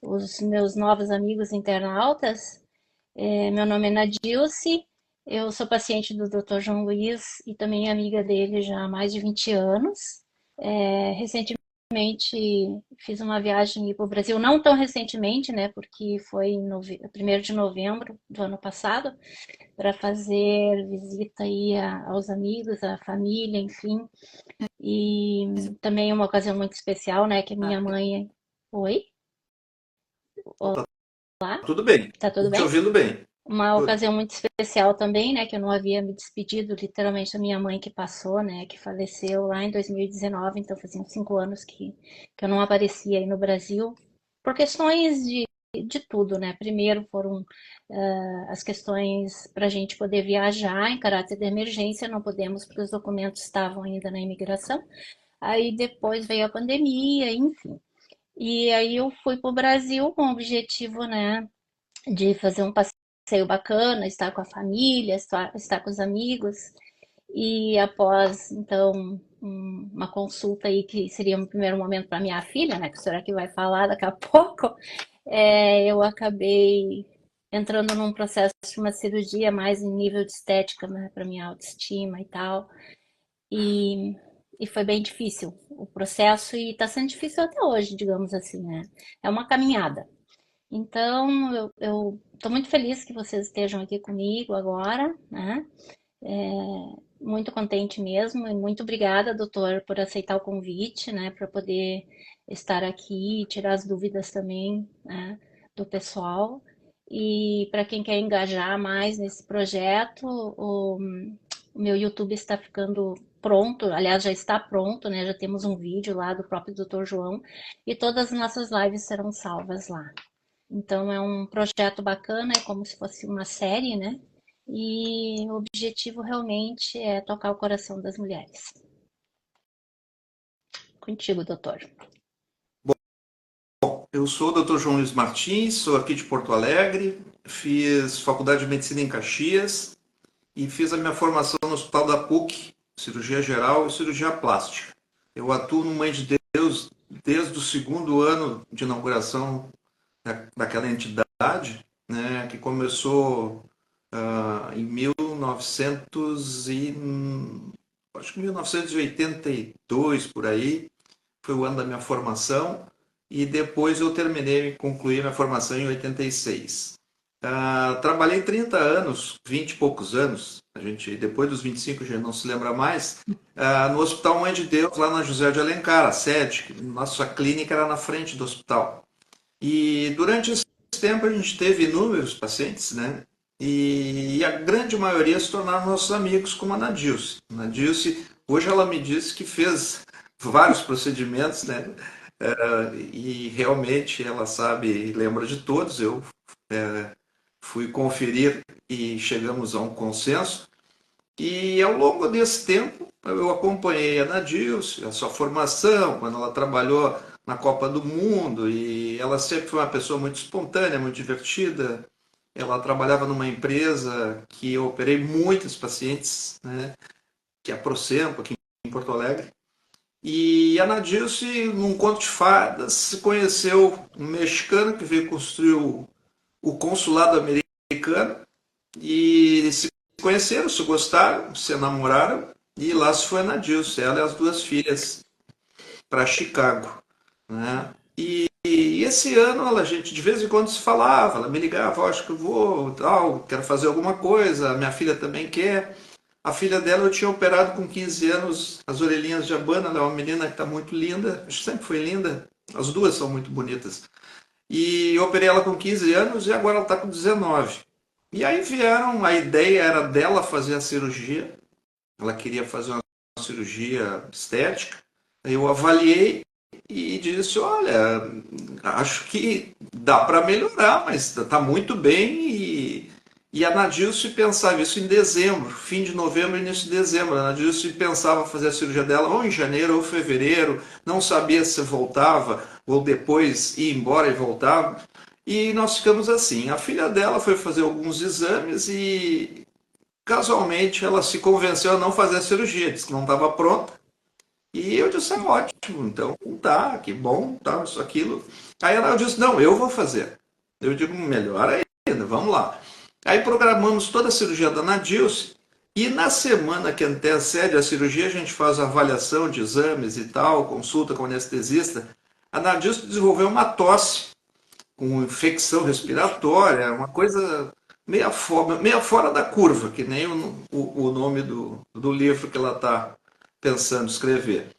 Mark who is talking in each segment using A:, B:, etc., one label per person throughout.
A: os meus novos amigos internautas. Meu nome é Nadilce, eu sou paciente do Dr. João Luiz e também amiga dele já há mais de 20 anos. Recentemente fiz uma viagem para o Brasil, não tão recentemente, né, porque foi em 1º de novembro do ano passado, para fazer visita aí aos amigos, à família, enfim. E também uma ocasião muito especial, né, que a minha mãe... Oi?
B: Tá
A: Olá?
B: tudo bem.
A: Tá
B: Tô
A: tudo
B: te
A: bem?
B: ouvindo bem.
A: Uma
B: Tudo.
A: ocasião muito especial também, né, que eu não havia me despedido, literalmente, a minha mãe que passou, né, que faleceu lá em 2019, então faziam 5 anos que eu não aparecia aí no Brasil, por questões de tudo, né. Primeiro foram as questões para a gente poder viajar em caráter de emergência, não podemos porque os documentos estavam ainda na imigração. Aí depois veio a pandemia, enfim. E aí eu fui para o Brasil com o objetivo, né, de fazer um passeio bacana, estar com a família, estar com os amigos. E após, então, uma consulta aí que seria um primeiro momento para minha filha, né, que a senhora que vai falar daqui a pouco, eu acabei entrando num processo de uma cirurgia mais em nível de estética, né, para minha autoestima e tal. E, e foi bem difícil o processo e está sendo difícil até hoje, digamos assim, né? É uma caminhada. Então, eu estou muito feliz que vocês estejam aqui comigo agora, né? Muito contente mesmo e muito obrigada, doutor, por aceitar o convite, né? Para poder estar aqui e tirar as dúvidas também, né, do pessoal. E para quem quer engajar mais nesse projeto, o meu YouTube está ficando pronto, aliás, já está pronto, né? Já temos um vídeo lá do próprio doutor João e todas as nossas lives serão salvas lá. Então é um projeto bacana, é como se fosse uma série, né? E o objetivo realmente é tocar o coração das mulheres. Contigo, doutor.
B: Eu sou o Dr. João Luiz Martins, sou aqui de Porto Alegre, fiz faculdade de medicina em Caxias e fiz a minha formação no Hospital da PUC, cirurgia geral e cirurgia plástica. Eu atuo no Mãe de Deus desde o segundo ano de inauguração daquela entidade, né, que começou em 1900 acho que 1982 por aí, foi o ano da minha formação, e depois eu terminei e concluí minha formação em 86. Trabalhei 30 anos, 20 e poucos anos, a gente, depois dos 25 a gente não se lembra mais, no Hospital Mãe de Deus, lá na José de Alencar, a sede, nossa clínica era na frente do hospital. E durante esse tempo a gente teve inúmeros pacientes, né? E a grande maioria se tornaram nossos amigos, como a Nadilce. A Nadilce, hoje ela me disse que fez vários procedimentos, né? E realmente ela sabe e lembra de todos. Eu fui conferir e chegamos a um consenso. E ao longo desse tempo, eu acompanhei a Nadilce, a sua formação, quando ela trabalhou na Copa do Mundo, e ela sempre foi uma pessoa muito espontânea, muito divertida. Ela trabalhava numa empresa que eu operei muitos pacientes, né, que é a Procempo, aqui em Porto Alegre. E a Nadilce, num conto de fadas, se conheceu um mexicano que veio construir o consulado americano, e se conheceram, se gostaram, se namoraram, e lá se foi a Nadilce, ela e as duas filhas, para Chicago. Né? E esse ano a gente de vez em quando se falava, ela me ligava, oh, acho que eu vou, tal, quero fazer alguma coisa, a minha filha também quer. A filha dela eu tinha operado com 15 anos as orelhinhas de abana, ela é uma menina que está muito linda, sempre foi linda, as duas são muito bonitas. E eu operei ela com 15 anos e agora ela está com 19. E aí vieram, a ideia era dela fazer a cirurgia, ela queria fazer uma cirurgia estética. Eu avaliei e disse: Olha, acho que dá para melhorar, mas está muito bem. E a Nadilce pensava isso em dezembro, fim de novembro, início de dezembro. A Nadilce pensava fazer a cirurgia dela ou em janeiro ou fevereiro, não sabia se voltava ou depois ia embora e voltava. E nós ficamos assim. A filha dela foi fazer alguns exames e casualmente ela se convenceu a não fazer a cirurgia, disse que não estava pronta. E eu disse, ótimo, então tá, que bom, tá, isso, aquilo. Aí ela disse, não, eu vou fazer. Eu digo, melhor ainda, vamos lá. Aí programamos toda a cirurgia da Nadilce, e na semana que antecede a cirurgia, a gente faz a avaliação de exames e tal, consulta com o anestesista. A Nadilce desenvolveu uma tosse com infecção respiratória, uma coisa meia fora da curva, que nem o nome do livro que ela está pensando escrever.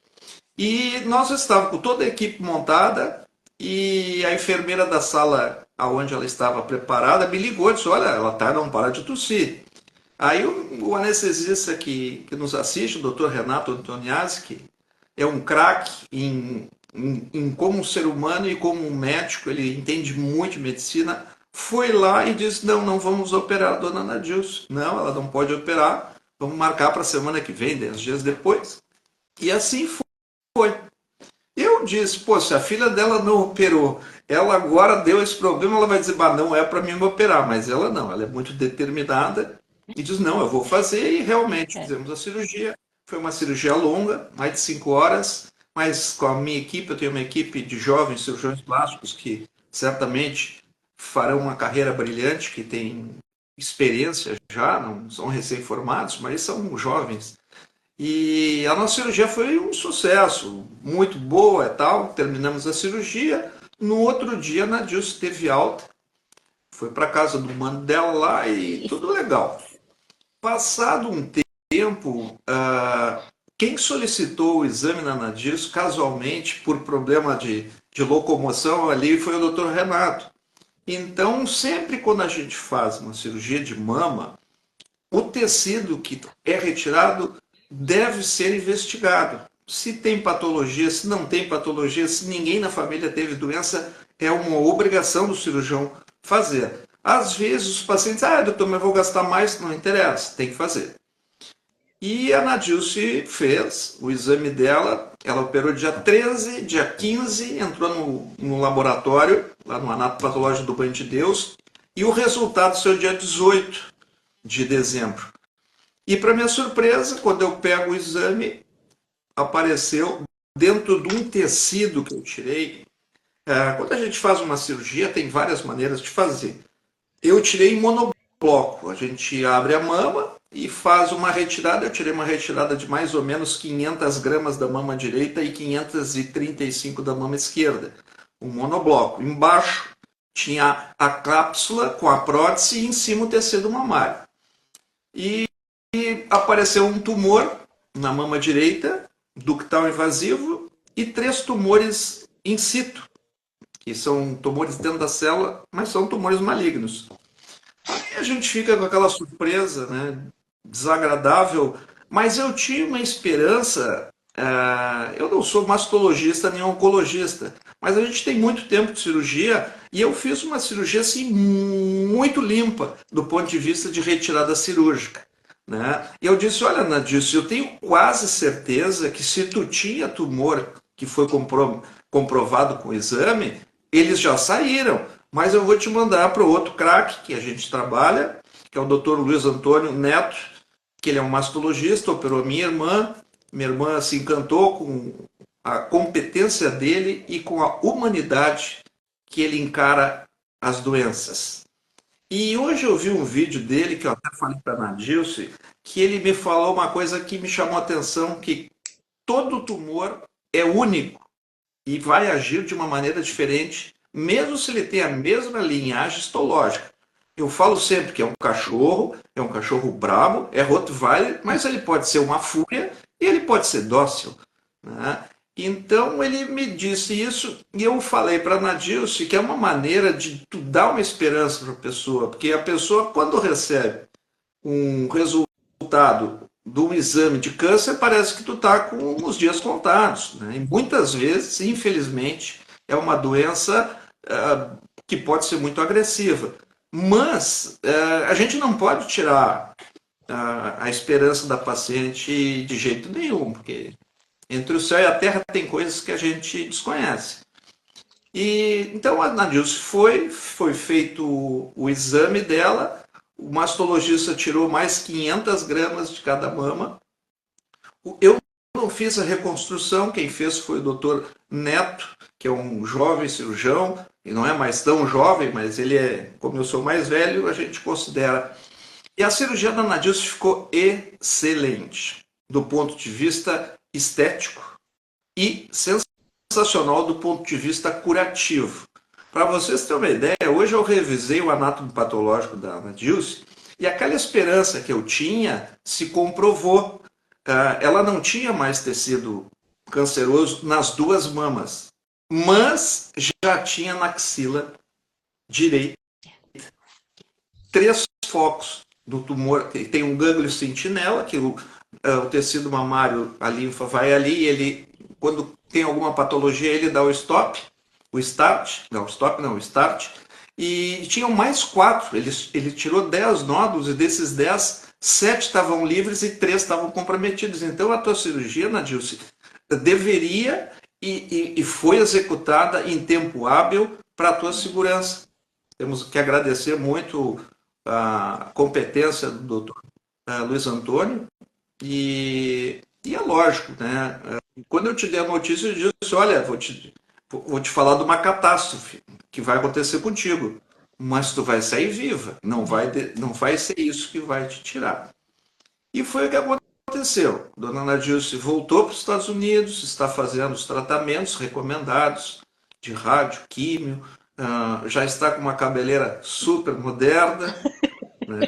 B: E nós estávamos com toda a equipe montada e a enfermeira da sala onde ela estava preparada me ligou e disse, olha, ela tá, não para de tossir. Aí o anestesista que nos assiste, o doutor Renato Antoniazzi, que é um craque em como um ser humano e como um médico, ele entende muito de medicina, foi lá e disse, não, não vamos operar a dona Nadilce. Não, ela não pode operar, vamos marcar para a semana que vem, 10 dias depois. E assim foi. Eu disse, pô, se a filha dela não operou, ela agora deu esse problema, ela vai dizer, bah, não é para mim me operar, mas ela não, ela é muito determinada e diz, não, eu vou fazer, e realmente
A: É.
B: fizemos a cirurgia. Foi uma cirurgia longa, mais de 5 horas, mas com a minha equipe, eu tenho uma equipe de jovens cirurgiões plásticos que certamente farão uma carreira brilhante, que tem experiência já, não são recém-formados, mas são jovens. E a nossa cirurgia foi um sucesso, muito boa e tal. Terminamos a cirurgia. No outro dia, a Nadilce teve alta, foi para casa do mano dela lá e tudo legal. Passado um tempo, quem solicitou o exame na Nadilce, casualmente, por problema de locomoção ali, foi o doutor Renato. Então, sempre quando a gente faz uma cirurgia de mama, o tecido que é retirado deve ser investigado. Se tem patologia, se não tem patologia, se ninguém na família teve doença, é uma obrigação do cirurgião fazer. Às vezes os pacientes, doutor, mas eu vou gastar mais, não interessa, tem que fazer. E a Nadilce fez o exame dela, ela operou dia 13, dia 15, entrou no laboratório, lá no anatopatológico do Banho de Deus, e o resultado saiu dia 18 de dezembro. E para minha surpresa, quando eu pego o exame, apareceu dentro de um tecido que eu tirei. Quando a gente faz uma cirurgia, tem várias maneiras de fazer. Eu tirei em monobloco. A gente abre a mama e faz uma retirada. Eu tirei uma retirada de mais ou menos 500 gramas da mama direita e 535 da mama esquerda. Um monobloco. Embaixo tinha a cápsula com a prótese e em cima o tecido mamário. E apareceu um tumor na mama direita, ductal invasivo, e 3 tumores in situ, que são tumores dentro da célula, mas são tumores malignos. Aí a gente fica com aquela surpresa, né, desagradável, mas eu tinha uma esperança. Eu não sou mastologista nem oncologista, mas a gente tem muito tempo de cirurgia e eu fiz uma cirurgia assim muito limpa do ponto de vista de retirada cirúrgica. Né? E eu disse, olha, Nadilce, eu tenho quase certeza que se tu tinha tumor que foi comprovado com o exame, eles já saíram, mas eu vou te mandar para o outro craque que a gente trabalha, que é o Dr. Luiz Antônio Neto, que ele é um mastologista, operou minha irmã se encantou com a competência dele e com a humanidade que ele encara as doenças. E hoje eu vi um vídeo dele, que eu até falei para a Nadilce, que ele me falou uma coisa que me chamou a atenção, que todo tumor é único e vai agir de uma maneira diferente, mesmo se ele tem a mesma linhagem histológica. Eu falo sempre que é um cachorro brabo, é Rottweiler, mas ele pode ser uma fúria e ele pode ser dócil. Né? Então ele me disse isso e eu falei para a Nadilce que é uma maneira de tu dar uma esperança para a pessoa, porque a pessoa, quando recebe um resultado de um exame de câncer, parece que tu está com os dias contados. Né? E muitas vezes, infelizmente, é uma doença que pode ser muito agressiva. Mas a gente não pode tirar a esperança da paciente de jeito nenhum, porque entre o céu e a terra tem coisas que a gente desconhece. E então a Nadilce foi feito o exame dela, o mastologista tirou mais 500 gramas de cada mama. Eu não fiz a reconstrução, quem fez foi o doutor Neto, que é um jovem cirurgião, e não é mais tão jovem, mas ele é, como eu sou mais velho, a gente considera. E a cirurgia da Nadilce ficou excelente, do ponto de vista estético e sensacional do ponto de vista curativo. Para vocês terem uma ideia, hoje eu revisei o anátomo patológico da Nadilce e aquela esperança que eu tinha se comprovou. Ela não tinha mais tecido canceroso nas duas mamas, mas já tinha na axila direita 3 focos do tumor. Tem um gânglio sentinela, que o tecido mamário, a linfa vai ali, e ele, quando tem alguma patologia, ele dá o stop, o start, não, stop não, o start, e tinham mais 4, ele tirou 10 nódulos, e desses 10, 7 estavam livres e 3 estavam comprometidos. Então a tua cirurgia, Nadilce, deveria e foi executada em tempo hábil para a tua segurança. Temos que agradecer muito a competência do doutor Luiz Antônio e é lógico, né? Quando eu te dei a notícia, eu disse, olha, vou te falar de uma catástrofe que vai acontecer contigo, mas tu vai sair viva, não vai ser isso que vai te tirar. E foi o que aconteceu. Dona Nadilce voltou para os Estados Unidos, está fazendo os tratamentos recomendados de rádio, químio, já está com uma cabeleira super moderna, né?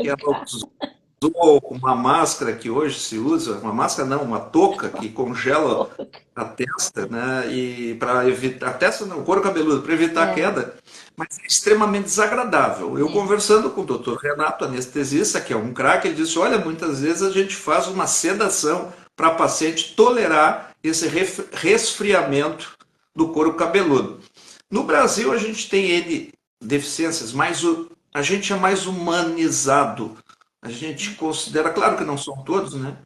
B: Que ela usou uma máscara que hoje se usa, uma máscara não, uma touca que congela a testa, né? E para evitar, a testa não, o couro cabeludo, para evitar a queda, mas é extremamente desagradável. Eu conversando com o doutor Renato, anestesista, que é um craque, ele disse, olha, muitas vezes a gente faz uma sedação para a paciente tolerar esse resfriamento do couro cabeludo. No Brasil a gente tem deficiências, mas a gente é mais humanizado. A gente considera, claro que não são todos, né?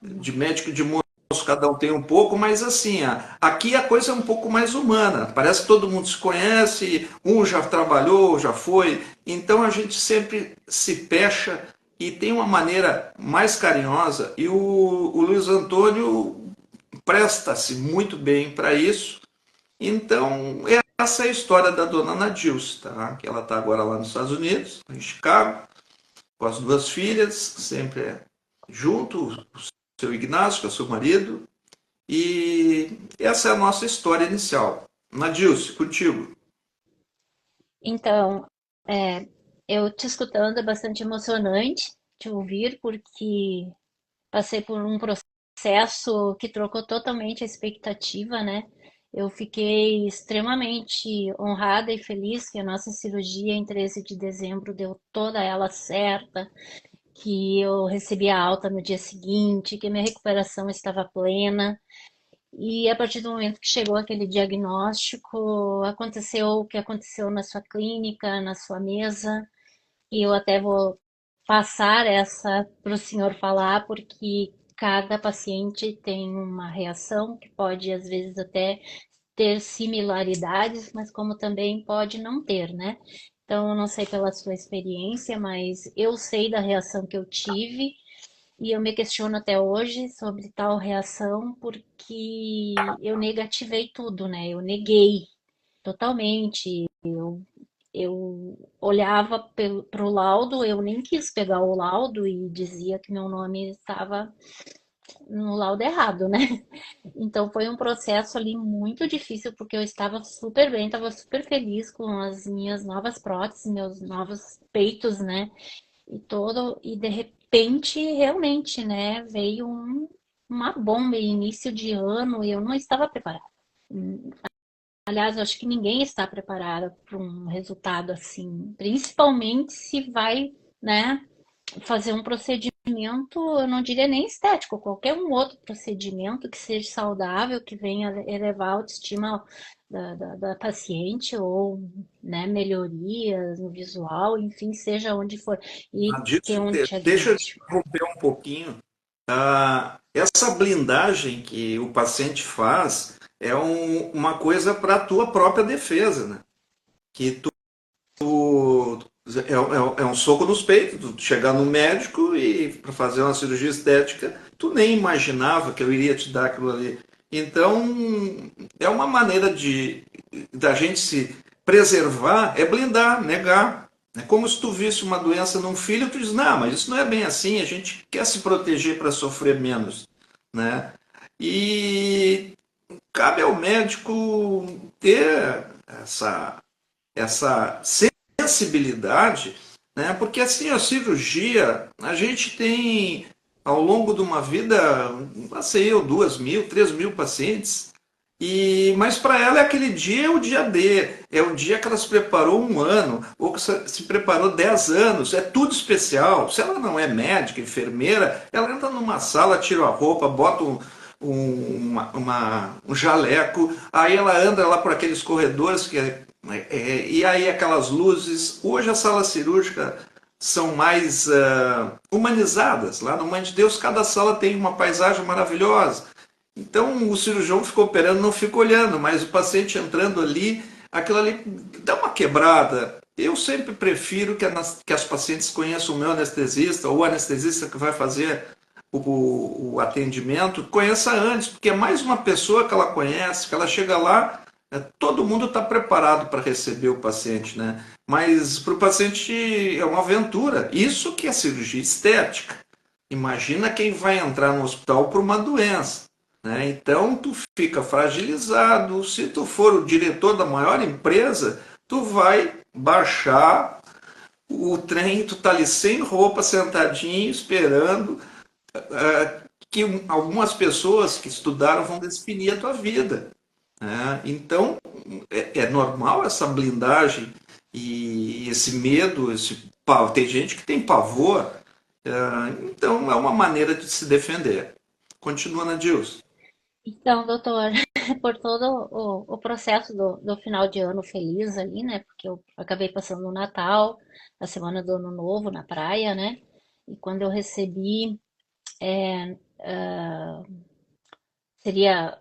B: De médico e de moço, cada um tem um pouco, mas assim, aqui a coisa é um pouco mais humana. Parece que todo mundo se conhece, um já trabalhou, já foi. Então a gente sempre se fecha e tem uma maneira mais carinhosa. E o Luiz Antônio presta-se muito bem para isso. Então, essa é a história da dona Nadilce, tá? Que ela está agora lá nos Estados Unidos, em Chicago, com as 2 filhas, sempre junto, o seu Ignácio, que é o seu marido, e essa é a nossa história inicial. Nadilce, contigo.
A: Então, eu te escutando é bastante emocionante te ouvir, porque passei por um processo que trocou totalmente a expectativa, né? Eu fiquei extremamente honrada e feliz que a nossa cirurgia em 13 de dezembro deu toda ela certa, que eu recebi a alta no dia seguinte, que minha recuperação estava plena. E a partir do momento que chegou aquele diagnóstico, aconteceu o que aconteceu na sua clínica, na sua mesa, e eu até vou passar essa para o senhor falar, porque cada paciente tem uma reação que pode, às vezes, até ter similaridades, mas como também pode não ter, né? Então, eu não sei pela sua experiência, mas eu sei da reação que eu tive e eu me questiono até hoje sobre tal reação porque eu negativei tudo, né? Eu neguei totalmente. Eu olhava para o laudo, eu nem quis pegar o laudo e dizia que meu nome estava no laudo errado, né? Então foi um processo ali muito difícil porque eu estava super bem, estava super feliz com as minhas novas próteses, meus novos peitos, né? E de repente realmente, né, veio uma bomba início de ano e eu não estava preparada. Aliás, eu acho que ninguém está preparado para um resultado assim, principalmente se vai, né, fazer um procedimento, eu não diria nem estético, qualquer um outro procedimento que seja saudável, que venha elevar a autoestima da paciente ou, né, melhorias no visual, enfim, seja onde for. E ter
B: Nadilce,
A: um
B: deixa eu te
A: diagnóstico.
B: interromper um pouquinho. Essa blindagem que o paciente faz é uma coisa para a tua própria defesa, né? Que é um soco nos peitos, tu chegar no médico e para fazer uma cirurgia estética, tu nem imaginava que eu iria te dar aquilo ali. Então, é uma maneira da gente se preservar, é blindar, negar. É como se tu visse uma doença num filho, tu diz, não, mas isso não é bem assim, a gente quer se proteger para sofrer menos, né? E cabe ao médico ter essa sensibilidade, né? Porque assim, a cirurgia, a gente tem ao longo de uma vida, não sei eu, 2.000, 3.000 pacientes, mas para ela é aquele dia é o dia D, é o dia que ela se preparou um ano, ou que se preparou 10 anos, é tudo especial. Se ela não é médica, enfermeira, ela entra numa sala, tira a roupa, bota um jaleco, aí ela anda lá por aqueles corredores e aí aquelas luzes. Hoje a sala cirúrgica são mais humanizadas. Lá no Mãe de Deus, cada sala tem uma paisagem maravilhosa. Então o cirurgião fica operando, não fica olhando, mas o paciente entrando ali, aquilo ali dá uma quebrada. Eu sempre prefiro que as pacientes conheçam o meu anestesista ou o anestesista que vai fazer o atendimento, conheça antes, porque é mais uma pessoa que ela conhece, que ela chega lá, todo mundo está preparado para receber o paciente, né? Mas para o paciente é uma aventura. Isso que é cirurgia estética. Imagina quem vai entrar no hospital por uma doença, né? Então tu fica fragilizado. Se tu for o diretor da maior empresa, tu vai baixar o trem, tu tá ali sem roupa, sentadinho, esperando que algumas pessoas que estudaram vão definir a tua vida, né? Então é normal essa blindagem e esse medo, tem gente que tem pavor, então é uma maneira de se defender. Continua, Nadilson.
A: Então, doutor, por todo o processo do final de ano feliz ali, né? Porque eu acabei passando o Natal, a semana do Ano Novo na praia, né? E quando eu recebi, seria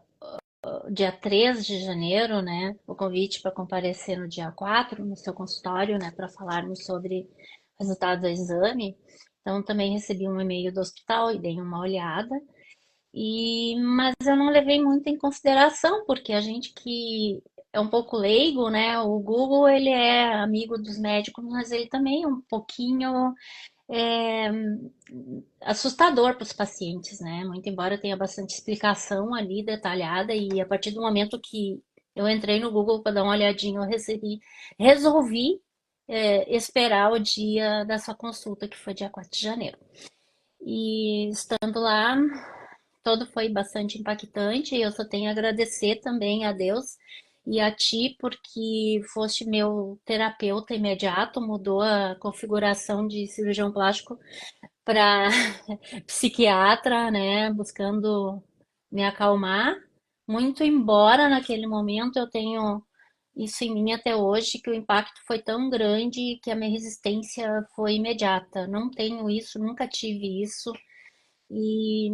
A: dia 3 de janeiro, né? O convite para comparecer no dia 4 no seu consultório, né? Para falarmos sobre o resultado do exame. Então, também recebi um e-mail do hospital e dei uma olhada. Mas eu não levei muito em consideração, porque a gente que é um pouco leigo, né? O Google, ele é amigo dos médicos, mas ele também é um pouquinho é, assustador para os pacientes, né? Muito embora tenha bastante explicação ali detalhada, e a partir do momento que eu entrei no Google para dar uma olhadinha, resolvi esperar o dia da sua consulta, que foi dia 4 de janeiro. E estando lá, todo foi bastante impactante. E eu só tenho a agradecer também a Deus e a ti, porque foste meu terapeuta imediato, mudou a configuração de cirurgião plástico para psiquiatra, né, buscando me acalmar. Muito embora naquele momento eu tenho isso em mim até hoje, que o impacto foi tão grande que a minha resistência foi imediata. Não tenho isso, nunca tive isso. E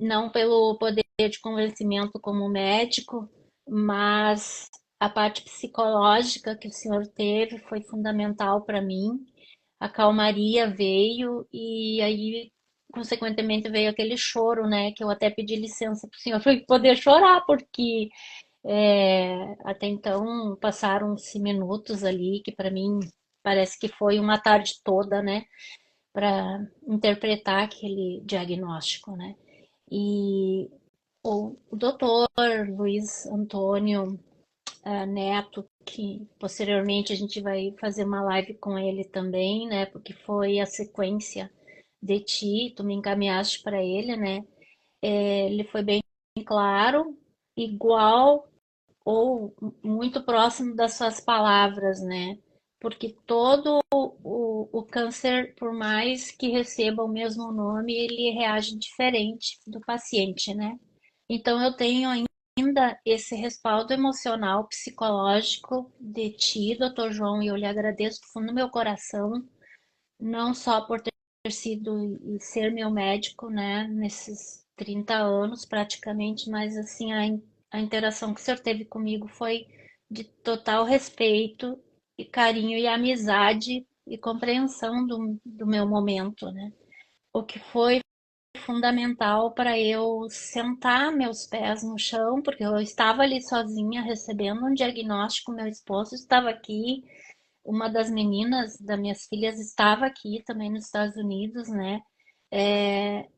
A: não pelo poder de convencimento como médico, mas a parte psicológica que o senhor teve foi fundamental para mim. A calmaria veio e aí, consequentemente, veio aquele choro, né? Que eu até pedi licença para o senhor para poder chorar, porque até então passaram-se minutos ali que para mim parece que foi uma tarde toda, né? Para interpretar aquele diagnóstico, né? E o doutor Luiz Antônio Neto, que posteriormente a gente vai fazer uma live com ele também, né? Porque foi a sequência de ti, tu me encaminhaste para ele, né? Ele foi bem claro, igual ou muito próximo das suas palavras, né? Porque todo o câncer, por mais que receba o mesmo nome, ele reage diferente do paciente, né? Então eu tenho ainda esse respaldo emocional, psicológico de ti, doutor João, e eu lhe agradeço do fundo do meu coração, não só por ter sido e ser meu médico, né, nesses 30 anos praticamente, mas assim, a interação que o senhor teve comigo foi de total respeito e carinho e amizade e compreensão do meu momento, né? O que foi fundamental para eu sentar meus pés no chão, porque eu estava ali sozinha recebendo um diagnóstico, meu esposo estava aqui, uma das meninas das minhas filhas estava aqui também nos Estados Unidos, né? É,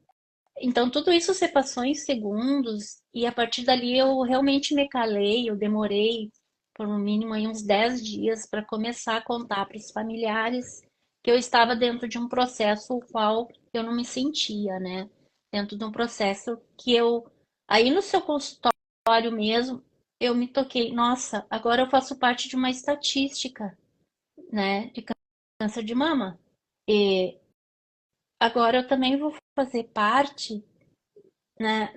A: então tudo isso se passou em segundos e a partir dali eu realmente me calei, eu demorei por no mínimo aí uns 10 dias para começar a contar para os familiares que eu estava dentro de um processo o qual eu não me sentia, né? Dentro de um processo que eu aí no seu consultório mesmo, eu me toquei, nossa, agora eu faço parte de uma estatística, né, de câncer de mama. E agora eu também vou fazer parte, né,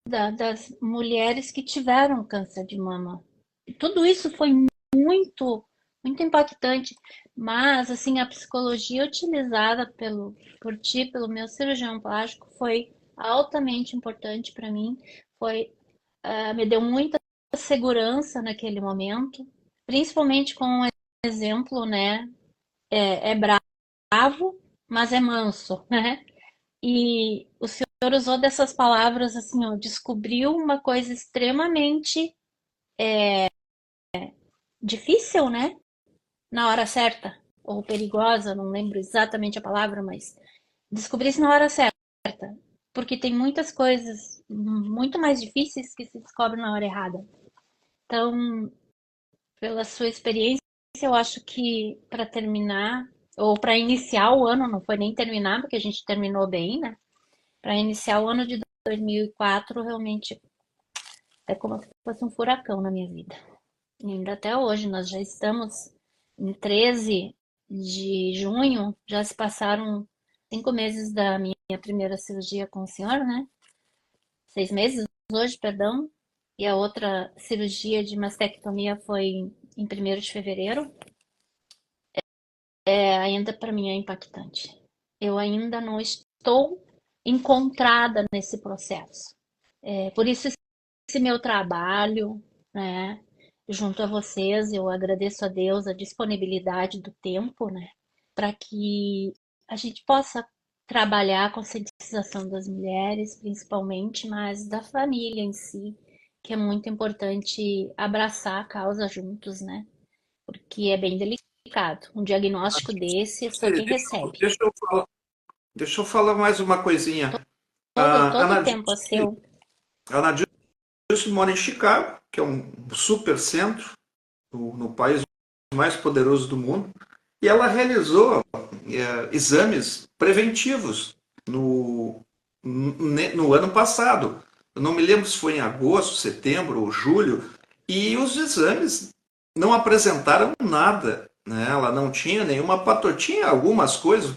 A: das mulheres que tiveram câncer de mama. E tudo isso foi muito, muito impactante. Mas, assim, a psicologia utilizada por ti, pelo meu cirurgião plástico, foi altamente importante para mim. Foi, me deu muita segurança naquele momento, principalmente com um exemplo, né? É bravo, mas é manso, né? E o senhor usou dessas palavras assim, ó, descobriu uma coisa extremamente difícil, né? Na hora certa, ou perigosa, não lembro exatamente a palavra, mas descobri isso na hora certa. Porque tem muitas coisas muito mais difíceis que se descobrem na hora errada. Então, pela sua experiência, eu acho que para terminar, ou para iniciar o ano, não foi nem terminar, porque a gente terminou bem, né? Para iniciar o ano de 2004, realmente é como se fosse um furacão na minha vida. E ainda até hoje, nós já estamos em 13 de junho, já se passaram 5 meses da minha primeira cirurgia com o senhor, né? 6 meses hoje, perdão. E a outra cirurgia de mastectomia foi em 1º de fevereiro. Ainda para mim é impactante. Eu ainda não estou encontrada nesse processo. Por isso esse meu trabalho, né, junto a vocês, eu agradeço a Deus a disponibilidade do tempo, né, para que a gente possa trabalhar a conscientização das mulheres, principalmente, mas da família em si, que é muito importante abraçar a causa juntos, né, porque é bem delicado. Um diagnóstico desse, só quem recebe.
B: Deixa eu falar mais uma coisinha.
A: Todo
B: A
A: o tempo é seu.
B: Nadilce mora em Chicago, que é um super centro, no país mais poderoso do mundo, e ela realizou exames preventivos no ano passado. Eu não me lembro se foi em agosto, setembro ou julho, e os exames não apresentaram nada. Né? Ela não tinha nenhuma patologia, tinha algumas coisas,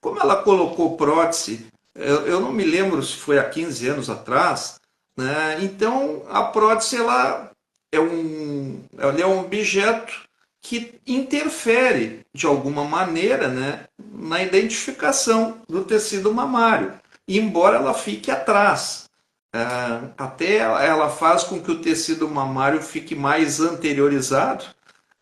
B: como ela colocou prótese, eu não me lembro se foi há 15 anos atrás, né? Então a prótese ela é um objeto que interfere de alguma maneira, né, na identificação do tecido mamário, embora ela fique atrás. Até ela faz com que o tecido mamário fique mais anteriorizado,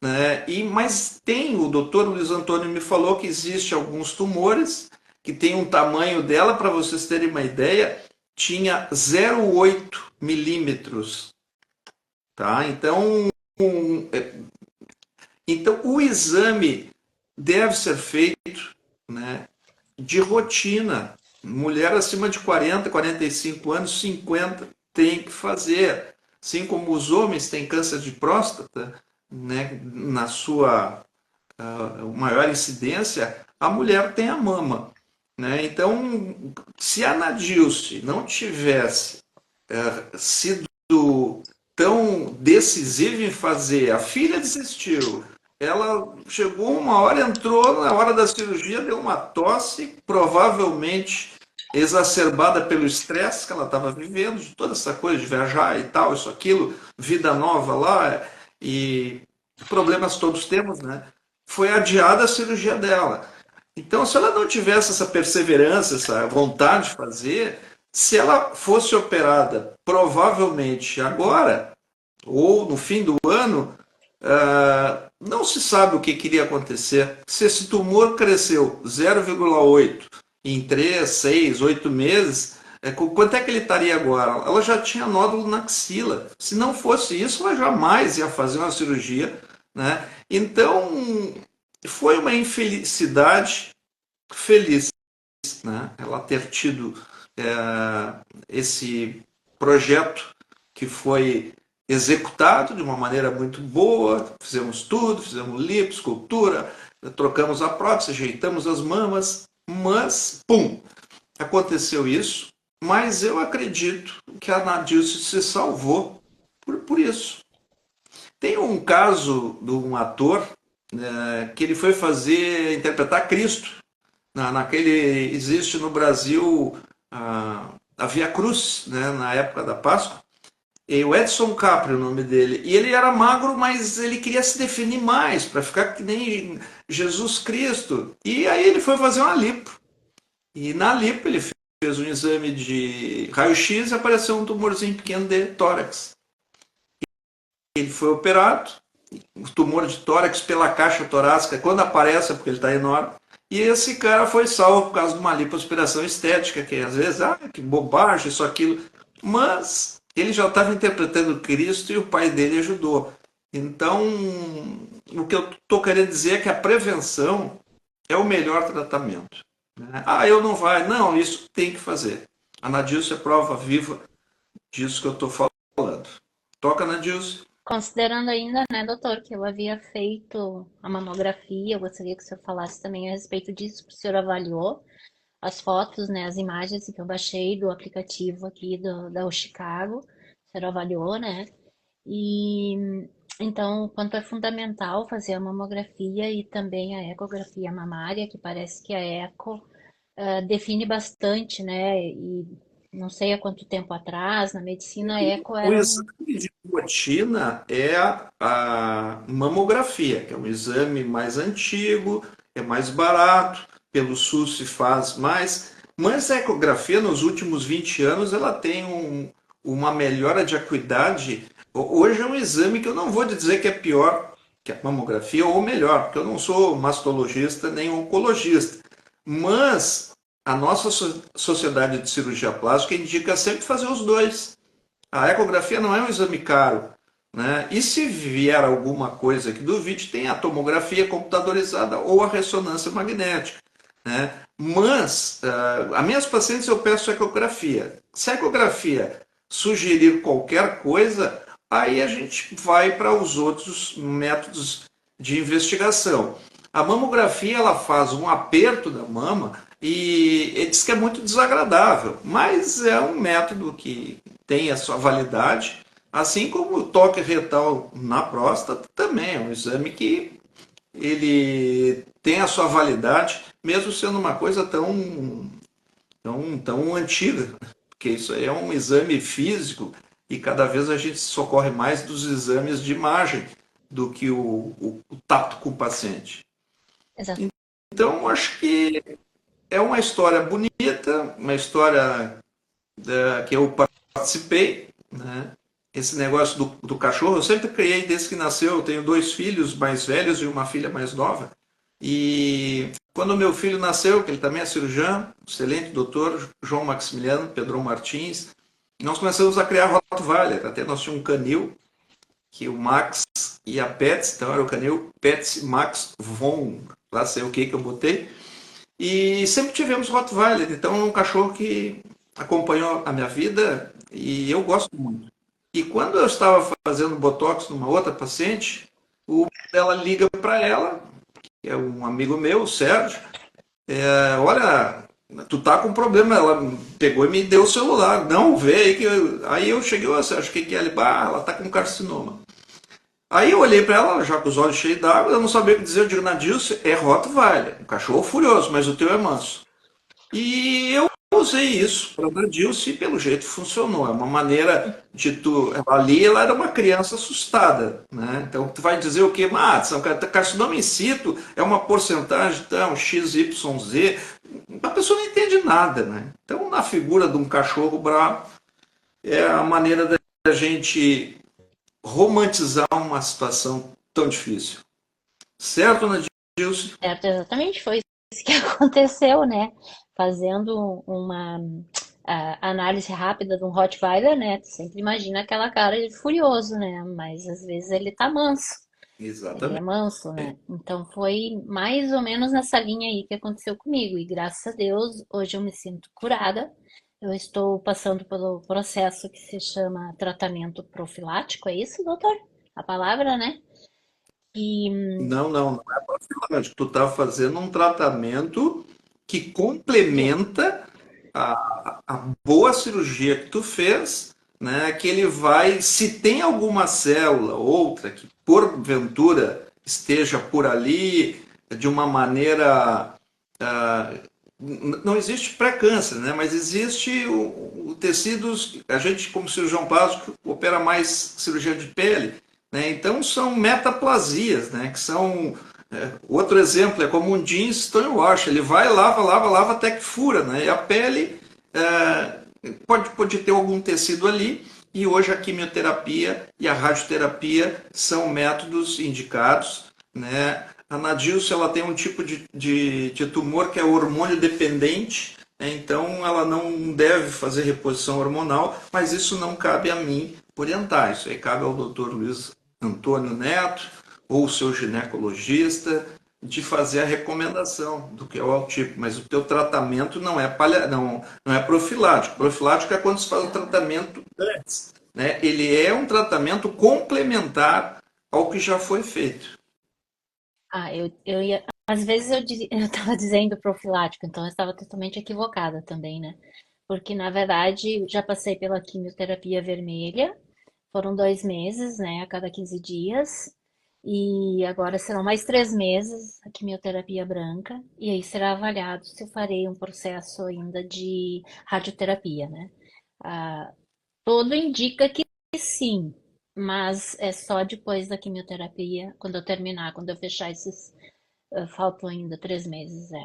B: né? Mas o doutor Luiz Antônio me falou que existe alguns tumores que tem um tamanho dela, para vocês terem uma ideia, tinha 0,8 milímetros. Tá? Então, o exame deve ser feito, né, de rotina. Mulher acima de 40, 45 anos, 50, tem que fazer. Assim como os homens têm câncer de próstata, né, na sua maior incidência, a mulher tem a mama. Né? Então, se a Nadilce não tivesse sido tão decisiva em fazer, a filha desistiu, ela chegou uma hora, entrou na hora da cirurgia, deu uma tosse, provavelmente exacerbada pelo estresse que ela estava vivendo, de toda essa coisa de viajar e tal, isso, aquilo, vida nova lá, e problemas todos temos, né? Foi adiada a cirurgia dela. Então, se ela não tivesse essa perseverança, essa vontade de fazer, se ela fosse operada provavelmente agora, ou no fim do ano, não se sabe o que iria acontecer. Se esse tumor cresceu 0,8 em 3, 6, 8 meses, Quanto é que ele estaria agora? Ela já tinha nódulo na axila. Se não fosse isso, ela jamais ia fazer uma cirurgia, né? Então, foi uma infelicidade feliz, né? Ela ter tido esse projeto que foi executado de uma maneira muito boa, fizemos tudo, fizemos lipo, escultura, trocamos a prótese, ajeitamos as mamas, mas, pum, aconteceu isso, mas eu acredito que a Nadilce se salvou por isso. Tem um caso de um ator que ele foi interpretar Cristo. Naquele existe no Brasil a Via Cruz, né, na época da Páscoa. E o Edson Capri, o nome dele. E ele era magro, mas ele queria se definir mais, para ficar que nem Jesus Cristo. E aí ele foi fazer uma lipo. E na lipo ele fez um exame de raio-x e apareceu um tumorzinho pequeno de tórax. Ele foi operado, o tumor de tórax pela caixa torácica, quando aparece é porque ele está enorme. E esse cara foi salvo por causa de uma lipoaspiração estética, que às vezes, que bobagem, isso, aquilo. Mas ele já estava interpretando Cristo e o pai dele ajudou. Então, o que eu estou querendo dizer é que a prevenção é o melhor tratamento. Né? Eu não vai. Não, isso tem que fazer. A Nadilce é prova viva disso que eu estou falando. Toca, Nadilce.
A: Considerando ainda, né, doutor, que eu havia feito a mamografia, eu gostaria que o senhor falasse também a respeito disso, que o senhor avaliou as fotos, né, as imagens que eu baixei do aplicativo aqui da Chicago, o senhor avaliou, né? E então, quanto é fundamental fazer a mamografia e também a ecografia mamária, que parece que a eco define bastante, né? E não sei há quanto tempo atrás, na medicina, a eco
B: O
A: era um.
B: exame de rotina é a mamografia, que é um exame mais antigo, é mais barato, pelo SUS se faz mais, mas a ecografia nos últimos 20 anos ela tem uma melhora de acuidade. Hoje é um exame que eu não vou dizer que é pior que a mamografia ou melhor, porque eu não sou mastologista nem oncologista, mas a nossa sociedade de cirurgia plástica indica sempre fazer os dois. A ecografia não é um exame caro, né? E se vier alguma coisa que duvide, tem a tomografia computadorizada ou a ressonância magnética, né? Mas, a minhas pacientes eu peço ecografia. Se a ecografia sugerir qualquer coisa, aí a gente vai para os outros métodos de investigação. A mamografia ela faz um aperto da mama e diz que é muito desagradável, mas é um método que tem a sua validade, assim como o toque retal na próstata também é um exame que ele tem a sua validade, mesmo sendo uma coisa tão antiga, porque isso aí é um exame físico e cada vez a gente socorre mais dos exames de imagem do que o tato com o paciente. Então, acho que é uma história bonita, uma história que eu participei, né? Esse negócio do cachorro, eu sempre criei desde que nasceu. Eu tenho dois filhos mais velhos e uma filha mais nova. E quando meu filho nasceu, que ele também é cirurgião, excelente doutor, João Maximiliano Pedrão Martins, nós começamos a criar Rottweiler. Até nós tínhamos um canil, que o Max e a Pets, então era o canil Pets Max Von, lá sei o que eu botei. E sempre tivemos Rottweiler, então é um cachorro que acompanhou a minha vida e eu gosto muito. E quando eu estava fazendo botox numa outra paciente, ela liga para ela, que é um amigo meu, o Sérgio, olha, tu tá com problema. Ela pegou e me deu o celular, não, vê aí que aí eu cheguei, ô Sérgio, o que é? Ela tá com carcinoma. Aí eu olhei para ela, já com os olhos cheios d'água, eu não sabia o que dizer. Eu digo, Nadilce, é Rottweiler, um cachorro furioso, mas o teu é manso. E eu usei isso para a Nadilce e pelo jeito funcionou. É uma maneira de tu. Ali ela era uma criança assustada, né? Então tu vai dizer o quê? Carcinoma in situ é uma porcentagem, então, XYZ. A pessoa não entende nada, né? Então, na figura de um cachorro bravo, é a maneira da gente romantizar uma situação tão difícil. Certo, Nadilce?
A: Certo, exatamente foi isso que aconteceu, né? Fazendo uma a análise rápida de um Rottweiler, né? Tu sempre imagina aquela cara de furioso, né? Mas às vezes ele tá manso. Ele é
B: Exatamente.
A: manso, né? Então foi mais ou menos nessa linha aí que aconteceu comigo. E graças a Deus, hoje eu me sinto curada. Eu estou passando pelo processo que se chama tratamento profilático, é isso, doutor? A palavra, né? E
B: Não, não, não é profilático. Tu está fazendo um tratamento que
A: de-
B: complementa a boa cirurgia que tu fez, né? Que ele vai, se tem alguma célula, outra, que porventura esteja por ali de uma maneira. Não existe pré-câncer, né? Mas existe o tecidos. A gente, como cirurgião plástico, opera mais cirurgia de pele, né? Então são metaplasias, né? Que são outro exemplo é como um jeans stone wash, ele vai, lava, lava, lava até que fura, né? E a pele pode ter algum tecido ali, e hoje a quimioterapia e a radioterapia são métodos indicados, né? A Nadilce, ela tem um tipo de tumor que é hormônio dependente, né? Então ela não deve fazer reposição hormonal, mas isso não cabe a mim orientar, isso aí cabe ao Dr. Luiz Antônio Neto, ou o seu ginecologista, de fazer a recomendação do que é o altípico, mas o teu tratamento não é profilático. Profilático é quando se faz o tratamento antes, né? Ele é um tratamento complementar ao que já foi feito.
A: eu ia. Às vezes eu estava dizendo profilático, então eu estava totalmente equivocada também, né? Porque na verdade já passei pela quimioterapia vermelha, foram 2 meses, né, a cada 15 dias. E agora serão mais 3 meses a quimioterapia branca. E aí será avaliado se eu farei um processo ainda de radioterapia, né? Ah, tudo indica que sim, mas é só depois da quimioterapia, quando eu terminar, quando eu fechar esses. Faltam ainda 3 meses, é.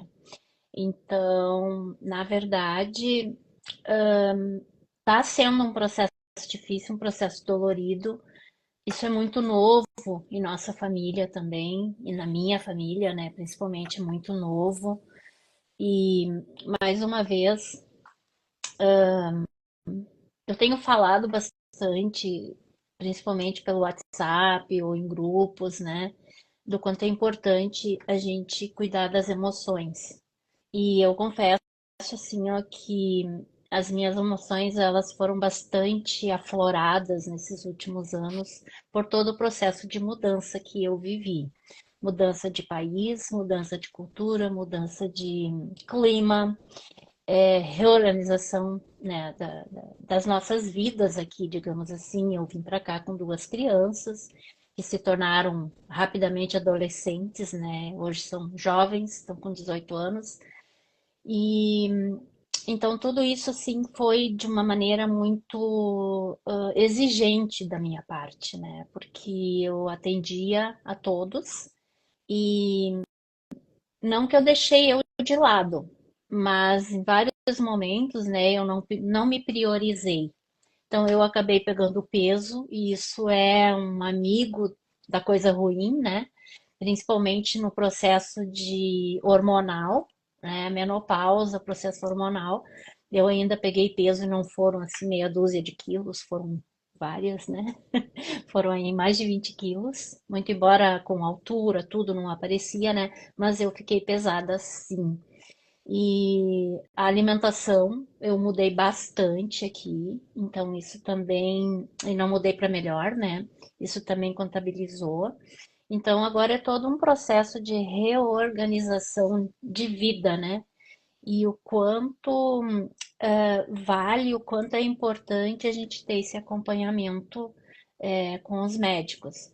A: Então, na verdade, está sendo um processo difícil, um processo dolorido. Isso é muito novo em nossa família também, e na minha família, né, principalmente é muito novo. E mais uma vez, eu tenho falado bastante, principalmente pelo WhatsApp ou em grupos, né, do quanto é importante a gente cuidar das emoções. E eu confesso assim, ó, que as minhas emoções elas foram bastante afloradas nesses últimos anos por todo o processo de mudança que eu vivi. Mudança de país, mudança de cultura, mudança de clima, reorganização, né, das nossas vidas aqui, digamos assim. Eu vim para cá com 2 crianças que se tornaram rapidamente adolescentes, né? Hoje são jovens, estão com 18 anos. E então tudo isso assim foi de uma maneira muito exigente da minha parte, né? Porque eu atendia a todos e não que eu deixei eu de lado, mas em vários momentos, né, eu não me priorizei. Então eu acabei pegando peso e isso é um amigo da coisa ruim, né? Principalmente no processo de hormonal, né? Menopausa, processo hormonal. Eu ainda peguei peso e não foram assim meia dúzia de quilos, foram várias, né? Foram aí mais de 20 quilos, muito embora com altura, tudo não aparecia, né? Mas eu fiquei pesada sim. E a alimentação eu mudei bastante aqui, então isso também, e não mudei para melhor, né? Isso também contabilizou. Então agora é todo um processo de reorganização de vida, né? E o quanto vale, o quanto é importante a gente ter esse acompanhamento com os médicos.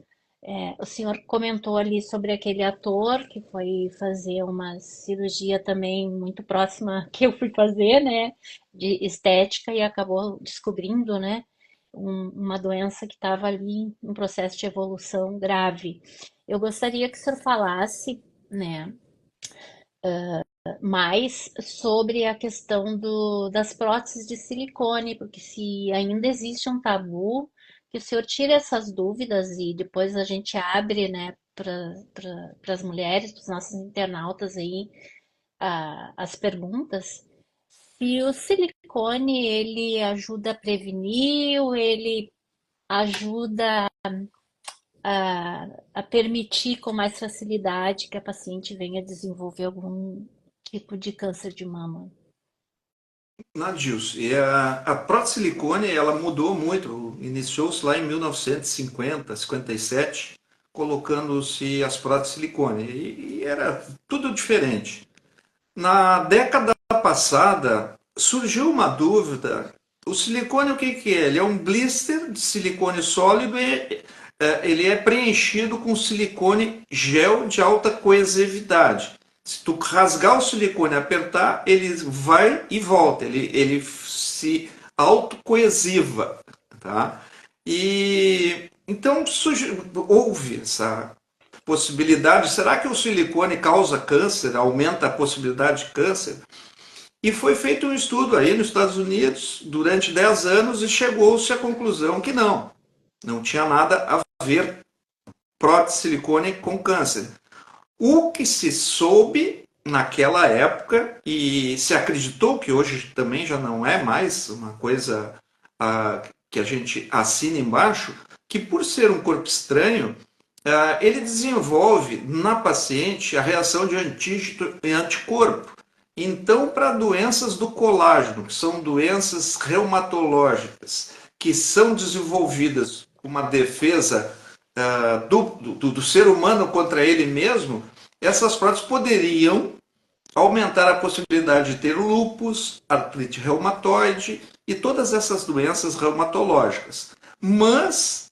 A: O senhor comentou ali sobre aquele ator que foi fazer uma cirurgia também muito próxima que eu fui fazer, né, de estética e acabou descobrindo, né, uma doença que estava ali em processo de evolução grave. Eu gostaria que o senhor falasse, né, mais sobre a questão das próteses de silicone, porque se ainda existe um tabu, que o senhor tire essas dúvidas e depois a gente abre, né, para as mulheres, para os nossos internautas aí, as perguntas. se o silicone ele ajuda a prevenir ou ele ajuda a permitir com mais facilidade que a paciente venha desenvolver algum tipo de câncer de mama.
B: Nadius, e a prótese silicone ela mudou muito, iniciou-se lá em 1950, 57, colocando-se as próteses silicone e era tudo diferente. Na década passada surgiu uma dúvida. O silicone o que que é? Ele é um blister de silicone sólido e ele é preenchido com silicone gel de alta coesividade. Se tu rasgar o silicone e apertar, ele vai e volta, ele se autocoesiva, tá? E então houve essa possibilidade. Será que o silicone causa câncer, aumenta a possibilidade de câncer? E foi feito um estudo aí nos Estados Unidos durante 10 anos e chegou-se à conclusão que não tinha nada a ver prótese silicone com câncer. O que se soube naquela época e se acreditou que hoje também já não é mais uma coisa que a gente assina embaixo, que por ser um corpo estranho, ele desenvolve na paciente a reação de antígeno e anticorpo. Então, para doenças do colágeno, que são doenças reumatológicas, que são desenvolvidas com uma defesa do ser humano contra ele mesmo, essas próteses poderiam aumentar a possibilidade de ter lúpus, artrite reumatoide e todas essas doenças reumatológicas. Mas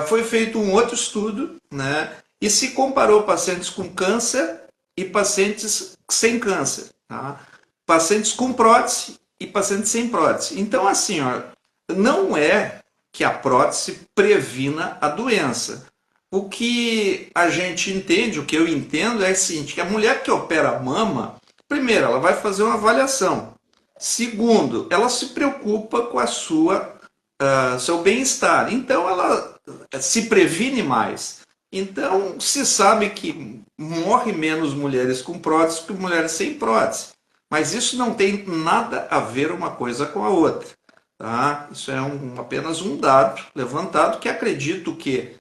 B: foi feito um outro estudo, né, e se comparou pacientes com câncer e pacientes sem câncer, tá? Pacientes com prótese e pacientes sem prótese. Então, assim, ó, não é que a prótese previna a doença. O que a gente entende, o que eu entendo é o seguinte, que a mulher que opera a mama, primeiro, ela vai fazer uma avaliação. Segundo, ela se preocupa com a seu bem-estar. Então, ela se previne mais. Então, se sabe que morre menos mulheres com prótese que mulheres sem prótese. Mas isso não tem nada a ver uma coisa com a outra. Tá? Isso é apenas um dado levantado que acredito que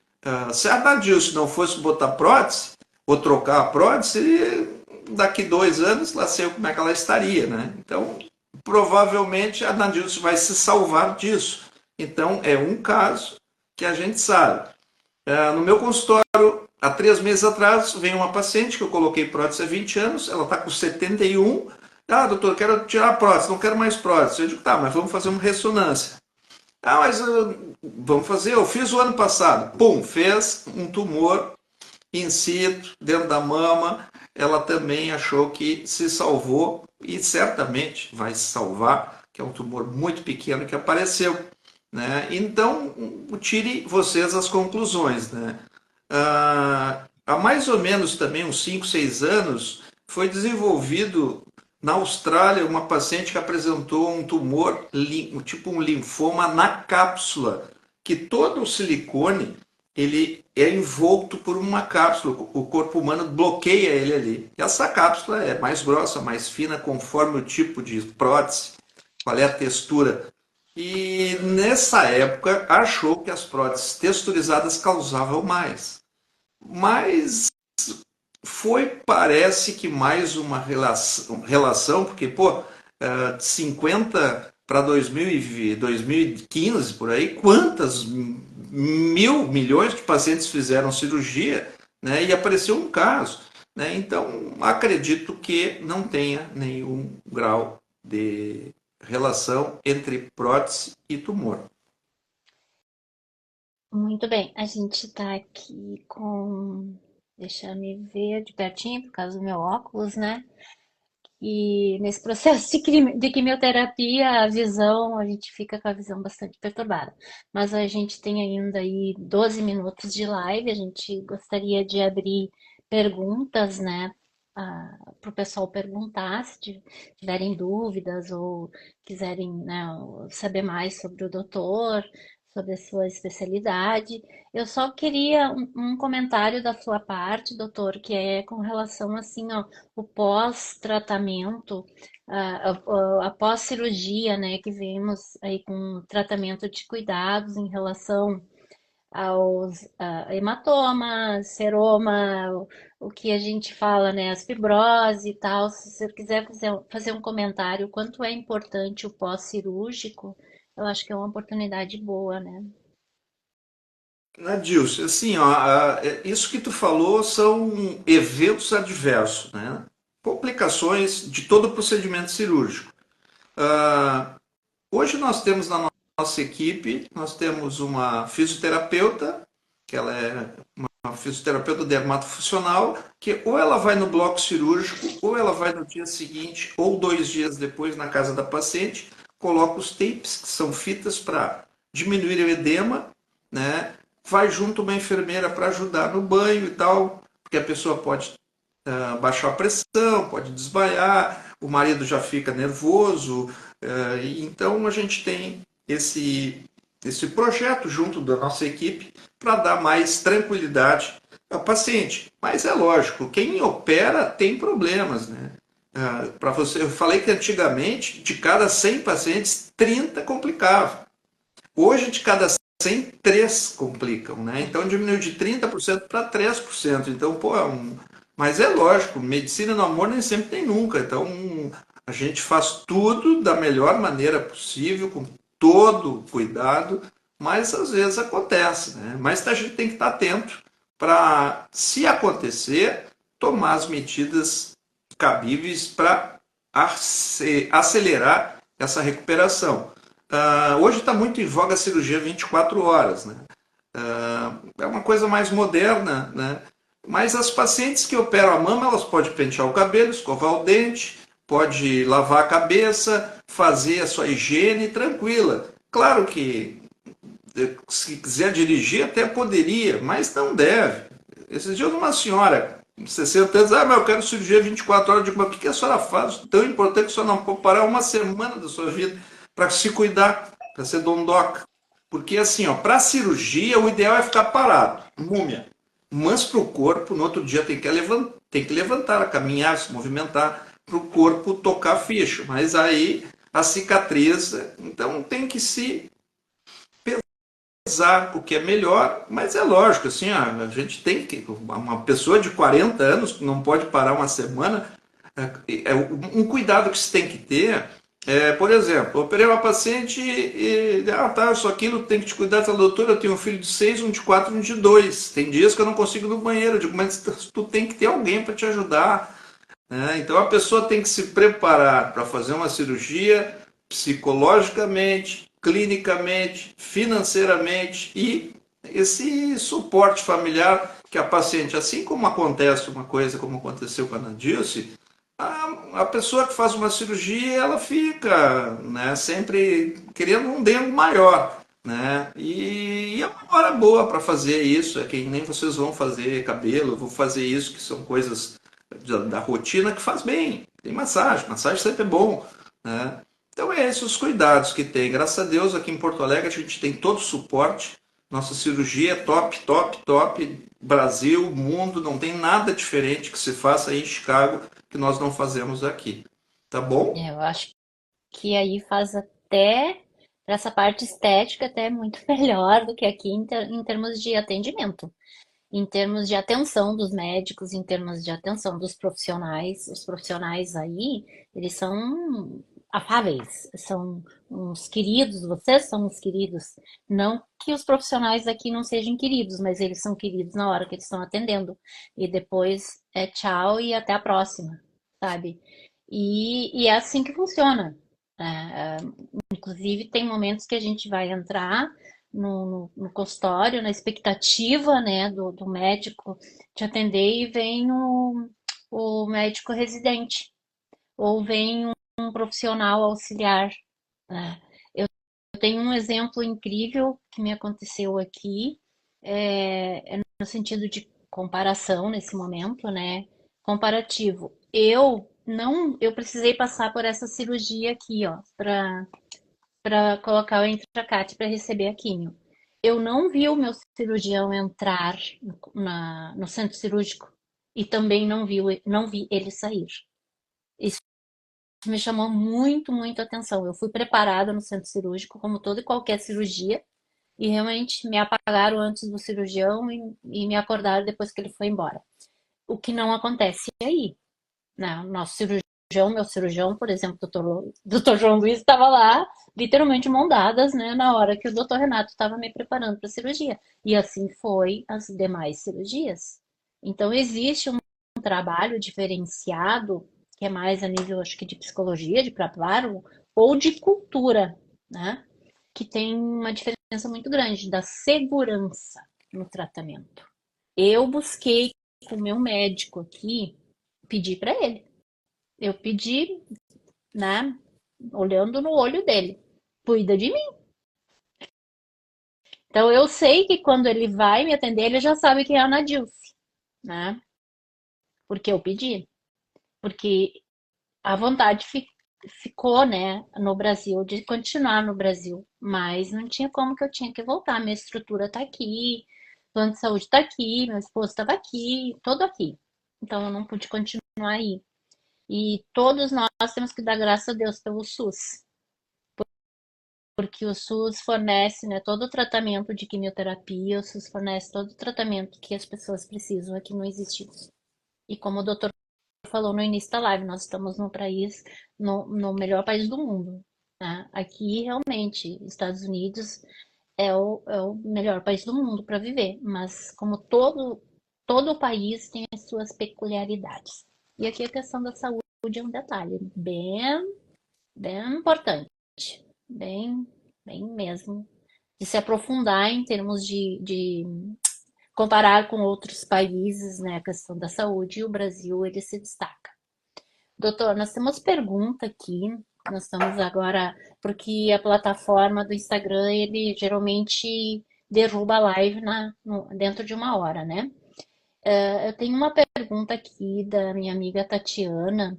B: se a Nadilce não fosse botar prótese ou trocar a prótese, daqui 2 anos lá sei como é que ela estaria. Né? Então, provavelmente a Nadilce vai se salvar disso. Então, é um caso que a gente sabe. No meu consultório, há 3 meses atrás, veio uma paciente que eu coloquei prótese há 20 anos, ela está com 71. Ah, doutor, quero tirar a prótese, não quero mais prótese. Eu digo, tá, mas vamos fazer uma ressonância. Ah, mas vamos fazer, eu fiz o ano passado. Pum, fez um tumor in situ, dentro da mama. Ela também achou que se salvou e certamente vai se salvar, que é um tumor muito pequeno que apareceu. Né? Então, tire vocês as conclusões. Né? Há mais ou menos também uns 5, 6 anos, foi desenvolvido na Austrália uma paciente que apresentou um tumor, tipo um linfoma na cápsula, que todo o silicone ele é envolto por uma cápsula, o corpo humano bloqueia ele ali. E essa cápsula é mais grossa, mais fina, conforme o tipo de prótese, qual é a textura. E nessa época achou que as próteses texturizadas causavam mais. Mas parece que mais uma relação porque, pô, 50 para 2015, por aí, quantas milhões de pacientes fizeram cirurgia, né, e apareceu um caso. Né, então, acredito que não tenha nenhum grau de relação entre prótese e tumor.
A: Muito bem, a gente está aqui com. Deixa eu me ver de pertinho, por causa do meu óculos, né? E nesse processo de quimioterapia, a visão, a gente fica com a visão bastante perturbada. Mas a gente tem ainda aí 12 minutos de live, a gente gostaria de abrir perguntas, né, para o pessoal perguntar, se tiverem dúvidas ou quiserem, né, saber mais sobre o doutor, sobre a sua especialidade. Eu só queria um comentário da sua parte, doutor, que é com relação assim, ó, o pós-tratamento, a pós-cirurgia, né, que vemos aí com tratamento de cuidados em relação aos hematomas, seroma, o que a gente fala, né, as fibrose e tal. Se você quiser fazer um comentário quanto é importante o pós-cirúrgico, eu acho que é uma oportunidade boa, né?
B: Adilson, assim, ó, isso que tu falou são eventos adversos, né? Complicações de todo o procedimento cirúrgico. Ah, hoje nós temos na nossa equipe, nós temos uma fisioterapeuta, que ela é uma fisioterapeuta dermatofuncional, que ou ela vai no bloco cirúrgico, ou ela vai no dia seguinte, ou 2 dias depois na casa da paciente, coloca os tapes, que são fitas para diminuir o edema, né? Vai junto uma enfermeira para ajudar no banho e tal, porque a pessoa pode baixar a pressão, pode desmaiar, o marido já fica nervoso, então a gente tem esse projeto junto da nossa equipe para dar mais tranquilidade ao paciente. Mas é lógico, quem opera tem problemas, né? Para você, eu falei que antigamente de cada 100 pacientes, 30 complicavam. Hoje, de cada 100, 3 complicam, né? Então diminuiu de 30% para 3%. Então, pô, mas é lógico, medicina no amor nem sempre tem nunca. Então, a gente faz tudo da melhor maneira possível, com todo cuidado, mas às vezes acontece, né? Mas a gente tem que estar atento para, se acontecer, tomar as medidas cabíveis para acelerar essa recuperação. Hoje está muito em voga a cirurgia 24 horas, né? É uma coisa mais moderna, né? Mas as pacientes que operam a mama, elas podem pentear o cabelo, escovar o dente, pode lavar a cabeça, fazer a sua higiene tranquila. Claro que se quiser dirigir até poderia, mas não deve. Esses dias uma senhora, 60 anos, mas eu quero cirurgia 24 horas. Eu digo, mas o que a senhora faz tão importante que a senhora não pode parar uma semana da sua vida para se cuidar, para ser dondoca? Porque assim, ó, para cirurgia o ideal é ficar parado, múmia. Mas para o corpo, no outro dia tem que levantar, caminhar, se movimentar, para o corpo tocar ficha. Mas aí a cicatriz, então tem que se pesar o que é melhor, mas é lógico, assim, a gente tem que. Uma pessoa de 40 anos não pode parar uma semana. Um cuidado que se tem que ter por exemplo, eu operei uma paciente tá, só aquilo tem que te cuidar, tá, doutora, eu tenho um filho de 6, um de 4, um de 2. Tem dias que eu não consigo ir no banheiro. Eu digo, mas tu tem que ter alguém para te ajudar, né? Então a pessoa tem que se preparar para fazer uma cirurgia psicologicamente, clinicamente, financeiramente e esse suporte familiar que a paciente, assim como acontece uma coisa como aconteceu com a Nadilce, a pessoa que faz uma cirurgia, ela fica, né, sempre querendo um dengo maior, né? E é uma hora boa para fazer isso, é que nem vocês vão fazer cabelo, vão fazer isso, que são coisas da rotina que faz bem. Tem massagem, massagem sempre é bom, né? Então é esses os cuidados que tem. Graças a Deus aqui em Porto Alegre a gente tem todo o suporte. Nossa cirurgia é top, top, top. Brasil, mundo, não tem nada diferente que se faça aí em Chicago que nós não fazemos aqui. Tá bom?
A: Eu acho que aí faz até, para essa parte estética, até muito melhor do que aqui em termos de atendimento. Em termos de atenção dos médicos, em termos de atenção dos profissionais, os profissionais aí, eles são afáveis, são uns queridos, vocês são uns queridos. Não que os profissionais aqui não sejam queridos, mas eles são queridos na hora que eles estão atendendo. E depois é tchau e até a próxima, sabe? E é assim que funciona. É, inclusive, tem momentos que a gente vai entrar no consultório, na expectativa, né, do médico te atender e vem o médico residente, ou vem um profissional auxiliar, né? Eu tenho um exemplo incrível que me aconteceu aqui, é no sentido de comparação nesse momento, né? Comparativo. Eu não, eu precisei passar por essa cirurgia aqui, ó, para colocar o Intracate para receber a quimio. Eu não vi o meu cirurgião entrar no centro cirúrgico e também não vi ele sair. Isso me chamou muito, muito atenção. Eu fui preparada no centro cirúrgico, como toda e qualquer cirurgia, e realmente me apagaram antes do cirurgião e me acordaram depois que ele foi embora. O que não acontece aí, né? O nosso cirurgião, meu cirurgião, por exemplo, doutor João Luiz, estava lá, literalmente mão dadas, né, na hora que o doutor Renato estava me preparando para a cirurgia. E assim foi as demais cirurgias. Então, existe um trabalho diferenciado, que é mais a nível, acho que, de psicologia, de preparo, ou de cultura, né? Que tem uma diferença muito grande da segurança no tratamento. Eu busquei com o meu médico aqui, pedir para ele. Eu pedi, né, olhando no olho dele, cuida de mim. Então eu sei que quando ele vai me atender, ele já sabe que é a Nadilce, né? Porque eu pedi, porque a vontade ficou, né, no Brasil, de continuar no Brasil, mas não tinha como que eu tinha que voltar. Minha estrutura tá aqui, plano de saúde tá aqui, meu esposo estava aqui, todo aqui. Então eu não pude continuar aí. E todos nós temos que dar graças a Deus pelo SUS, porque o SUS fornece, né, todo o tratamento de quimioterapia, o SUS fornece todo o tratamento que as pessoas precisam, aqui não existe isso. E como o doutor falou no início da live, nós estamos no país, no melhor país do mundo, né? Aqui, realmente, Estados Unidos é o melhor país do mundo para viver, mas como todo o país tem as suas peculiaridades. E aqui a questão da saúde é um detalhe bem importante, bem, bem mesmo, de se aprofundar em termos de comparar com outros países, né, a questão da saúde, e o Brasil, ele se destaca. Doutor, nós temos pergunta aqui. Nós estamos agora, porque a plataforma do Instagram, ele geralmente derruba a live dentro de uma hora, né? Eu tenho uma pergunta aqui da minha amiga Tatiana,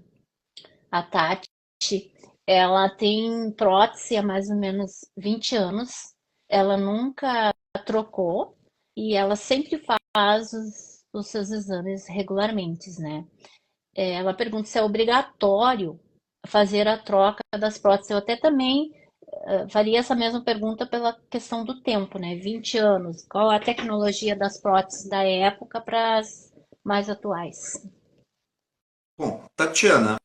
A: a Tati. Ela tem prótese há mais ou menos 20 anos. Ela nunca trocou e ela sempre faz os seus exames regularmente, né? Ela pergunta se é obrigatório fazer a troca das próteses. Eu até também faria essa mesma pergunta pela questão do tempo, né? 20 anos. Qual a tecnologia das próteses da época para as mais atuais?
B: Bom, Tatiana,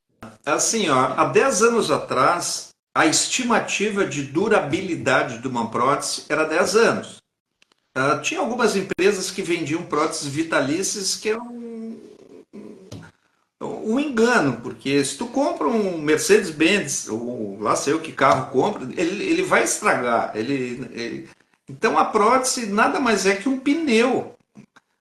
B: assim, ó, há 10 anos atrás, a estimativa de durabilidade de uma prótese era 10 anos. Tinha algumas empresas que vendiam próteses vitalícias que eram um engano, porque se tu compra um Mercedes-Benz, ou lá sei o que carro compra, ele vai estragar. Então a prótese nada mais é que um pneu,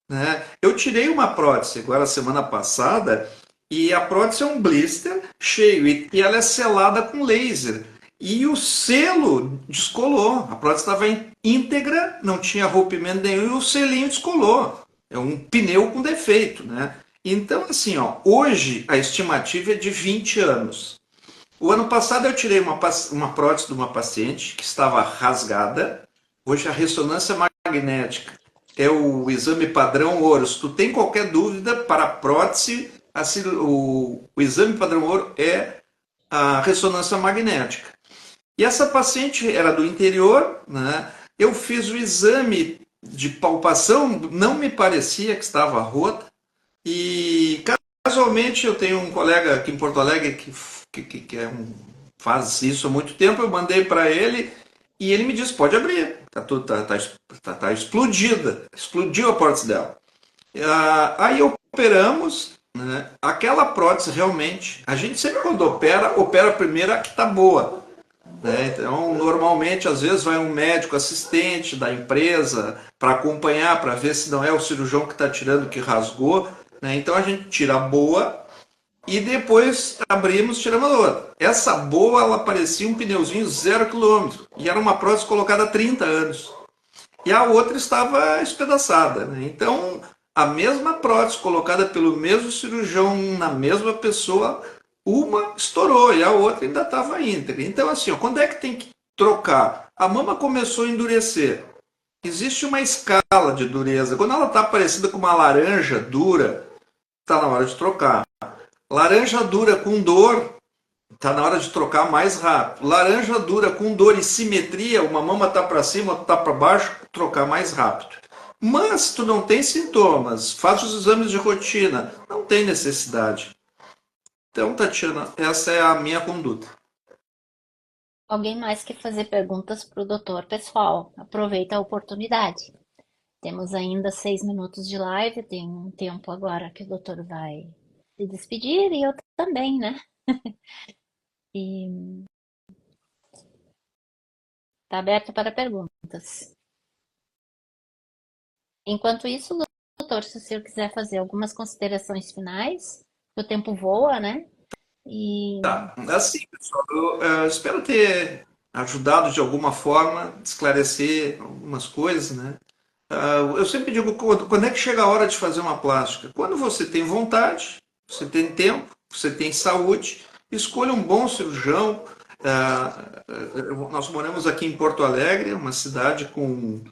B: né? Eu tirei uma prótese agora semana passada e a prótese é um blister cheio e ela é selada com laser. E o selo descolou, a prótese estava íntegra, não tinha rompimento nenhum e o selinho descolou. É um pneu com defeito, né? Então, assim, ó, hoje a estimativa é de 20 anos. O ano passado eu tirei uma prótese de uma paciente que estava rasgada. Hoje a ressonância magnética é o exame padrão ouro. Se tu tem qualquer dúvida para a prótese, o exame padrão ouro é a ressonância magnética. E essa paciente era do interior, né? Eu fiz o exame de palpação, não me parecia que estava rota. E casualmente eu tenho um colega aqui em Porto Alegre que faz isso há muito tempo. Eu mandei para ele e ele me disse: pode abrir, tá explodida, explodiu a prótese dela. Aí operamos, né? Aquela prótese realmente, a gente sempre quando opera primeiro a que está boa. Né? Então, normalmente, às vezes, vai um médico assistente da empresa para acompanhar, para ver se não é o cirurgião que está tirando que rasgou. Né? Então, a gente tira a boa e depois abrimos, tiramos a outra. Essa boa, ela parecia um pneuzinho 0 km e era uma prótese colocada há 30 anos. E a outra estava espedaçada. Né? Então, a mesma prótese colocada pelo mesmo cirurgião na mesma pessoa, uma estourou e a outra ainda estava íntegra. Então, assim, ó, quando é que tem que trocar? A mama começou a endurecer. Existe uma escala de dureza. Quando ela está parecida com uma laranja dura, está na hora de trocar. Laranja dura com dor, está na hora de trocar mais rápido. Laranja dura com dor e simetria, uma mama está para cima, outra está para baixo, trocar mais rápido. Mas tu não tem sintomas, faz os exames de rotina, não tem necessidade. Então, Tatiana, essa é a minha conduta.
A: Alguém mais quer fazer perguntas para o doutor, pessoal? Aproveita a oportunidade. Temos ainda 6 minutos de live, tem um tempo agora que o doutor vai se despedir e eu também, né? E está aberto para perguntas. Enquanto isso, doutor, se o senhor quiser fazer algumas considerações finais, o tempo voa, né? E
B: Tá, assim, pessoal, eu espero ter ajudado de alguma forma, esclarecer algumas coisas, né? Eu sempre digo, quando é que chega a hora de fazer uma plástica? Quando você tem vontade, você tem tempo, você tem saúde, escolha um bom cirurgião. Nós moramos aqui em Porto Alegre, uma cidade com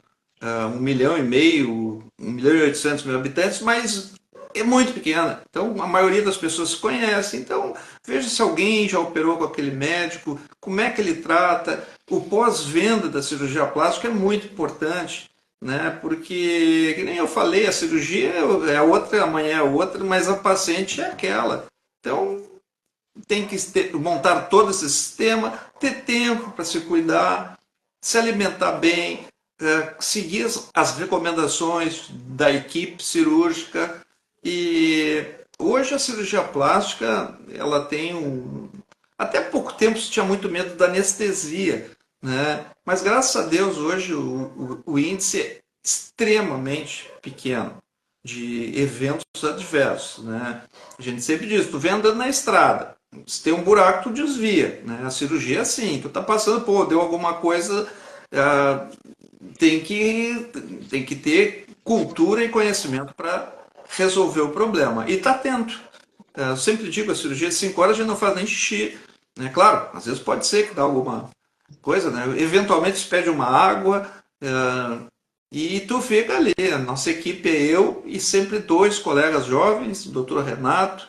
B: 1,5 milhão, 1,8 milhão habitantes, mas é muito pequena. Então, a maioria das pessoas se conhece. Então, veja se alguém já operou com aquele médico, como é que ele trata. O pós-venda da cirurgia plástica é muito importante, né? Porque, que nem eu falei, a cirurgia é outra, amanhã é outra, mas a paciente é aquela. Então, tem que montar todo esse sistema, ter tempo para se cuidar, se alimentar bem, seguir as recomendações da equipe cirúrgica. E hoje a cirurgia plástica, ela tem um... Até pouco tempo se tinha muito medo da anestesia, né? Mas graças a Deus hoje o índice é extremamente pequeno de eventos adversos, né? A gente sempre diz, tu vem andando na estrada, se tem um buraco, tu desvia, né? A cirurgia é assim, tu tá passando, pô, deu alguma coisa, ah, tem que, tem que ter cultura e conhecimento para resolver o problema. E tá atento. Eu sempre digo, a cirurgia de 5 horas a gente não faz nem xixi, né? Claro, às vezes pode ser que dá alguma coisa, né? Eventualmente se pede uma água, e tu fica ali. A nossa equipe é eu e sempre dois colegas jovens, o doutor Renato,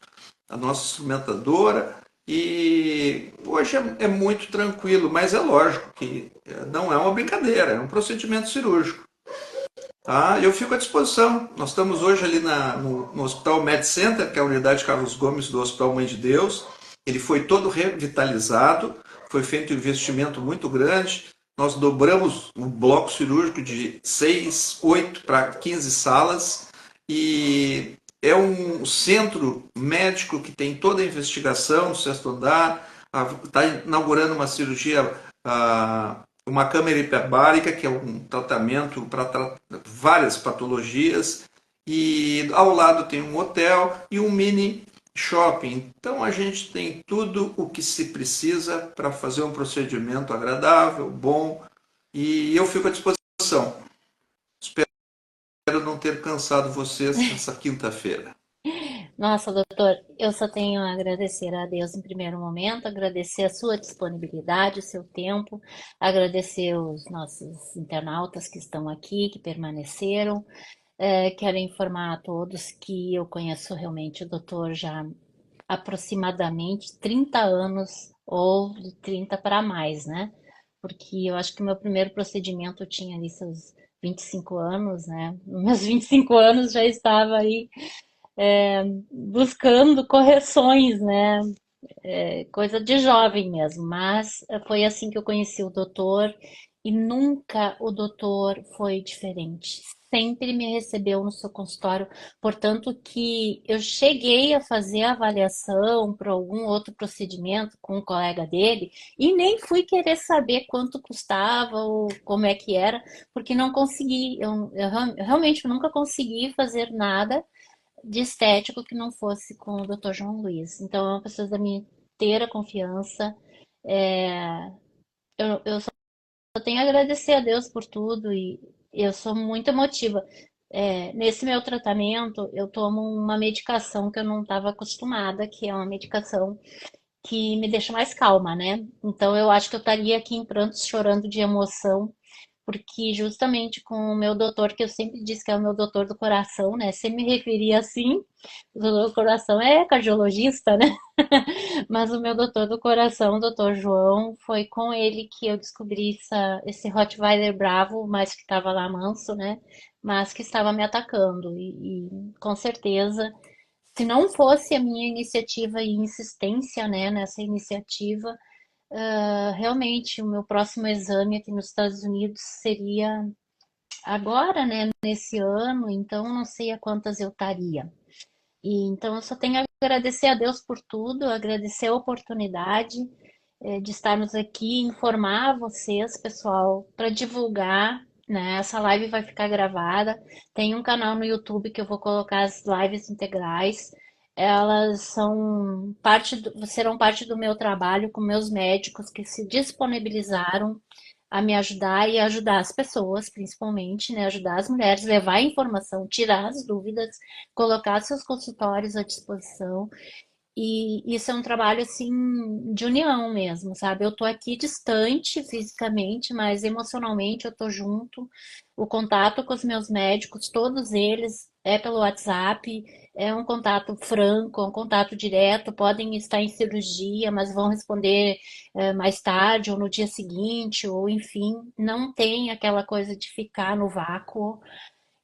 B: a nossa instrumentadora, e hoje é muito tranquilo, mas é lógico que não é uma brincadeira, é um procedimento cirúrgico. Tá? Eu fico à disposição. Nós estamos hoje ali no Hospital Med Center, que é a unidade Carlos Gomes do Hospital Mãe de Deus. Ele foi todo revitalizado, foi feito um investimento muito grande. Nós dobramos o bloco cirúrgico de 6, 8 para 15 salas e é um centro médico que tem toda a investigação no sexto andar. Está inaugurando uma cirurgia, uma câmera hiperbárica, que é um tratamento para várias patologias, e ao lado tem um hotel e um mini shopping. Então a gente tem tudo o que se precisa para fazer um procedimento agradável, bom, e eu fico à disposição. Espero não ter cansado vocês nessa quinta-feira.
A: nossa, doutor, eu só tenho a agradecer a Deus em primeiro momento, agradecer a sua disponibilidade, o seu tempo, agradecer os nossos internautas que estão aqui, que permaneceram. Quero informar a todos que eu conheço realmente o doutor já há aproximadamente 30 anos, ou de 30 para mais, né? Porque eu acho que o meu primeiro procedimento eu tinha ali seus 25 anos, né? Nos meus 25 anos já estava aí buscando correções, né? Coisa de jovem mesmo, mas foi assim que eu conheci o doutor e nunca o doutor foi diferente. Sempre me recebeu no seu consultório, portanto que eu cheguei a fazer a avaliação para algum outro procedimento com um colega dele e nem fui querer saber quanto custava ou como é que era, porque não consegui, eu realmente nunca consegui fazer nada de estético que não fosse com o Dr. João Luiz. Então, é uma pessoa da minha inteira confiança. É, eu só tenho a agradecer a Deus por tudo e eu sou muito emotiva. Nesse meu tratamento, eu tomo uma medicação que eu não estava acostumada, que é uma medicação que me deixa mais calma, né? Então, eu acho que eu estaria aqui em prantos, chorando de emoção, porque justamente com o meu doutor, que eu sempre disse que é o meu doutor do coração, né? Sempre me referia assim, o doutor do coração é cardiologista, né? Mas o meu doutor do coração, o doutor João, foi com ele que eu descobri esse Rottweiler bravo, mas que estava lá manso, né? Mas que estava me atacando. E com certeza, se não fosse a minha iniciativa e insistência, né, nessa iniciativa, realmente o meu próximo exame aqui nos Estados Unidos seria agora, né, nesse ano, então não sei a quantas eu estaria. E então eu só tenho a agradecer a Deus por tudo, agradecer a oportunidade de estarmos aqui, informar vocês, pessoal, para divulgar, né? Essa live vai ficar gravada. Tem um canal no YouTube que eu vou colocar as lives integrais. Elas serão parte do meu trabalho com meus médicos que se disponibilizaram a me ajudar e ajudar as pessoas, principalmente, né? Ajudar as mulheres, levar a informação, tirar as dúvidas, colocar seus consultórios à disposição. E isso é um trabalho assim de união mesmo, sabe? Eu tô aqui distante fisicamente, mas emocionalmente eu tô junto. O contato com os meus médicos, todos eles, é pelo WhatsApp, é um contato franco, é um contato direto. Podem estar em cirurgia, mas vão responder mais tarde ou no dia seguinte, ou enfim, não tem aquela coisa de ficar no vácuo.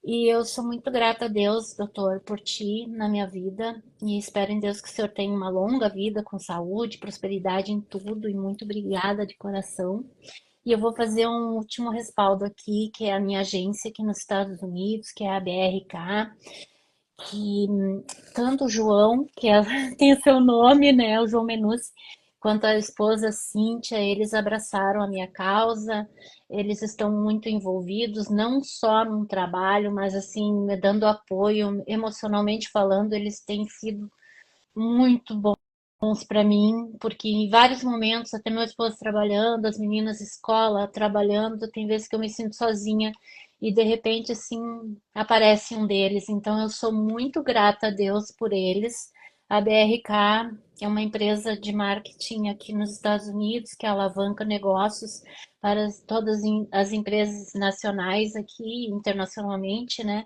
A: E eu sou muito grata a Deus, doutor, por ti na minha vida. E espero em Deus que o senhor tenha uma longa vida com saúde, prosperidade em tudo. E muito obrigada de coração. E eu vou fazer um último respaldo aqui, que é a minha agência aqui nos Estados Unidos, que é a BRK, que tanto o João, tem o seu nome, né, o João Menucci, quanto a esposa Cíntia, eles abraçaram a minha causa, eles estão muito envolvidos, não só no trabalho, mas assim, me dando apoio, emocionalmente falando, eles têm sido muito bons para mim, porque em vários momentos, até meu esposo trabalhando, as meninas escola trabalhando, tem vezes que eu me sinto sozinha e de repente assim aparece um deles. Então eu sou muito grata a Deus por eles. A BRK é uma empresa de marketing aqui nos Estados Unidos que alavanca negócios para todas as empresas nacionais aqui, internacionalmente, né?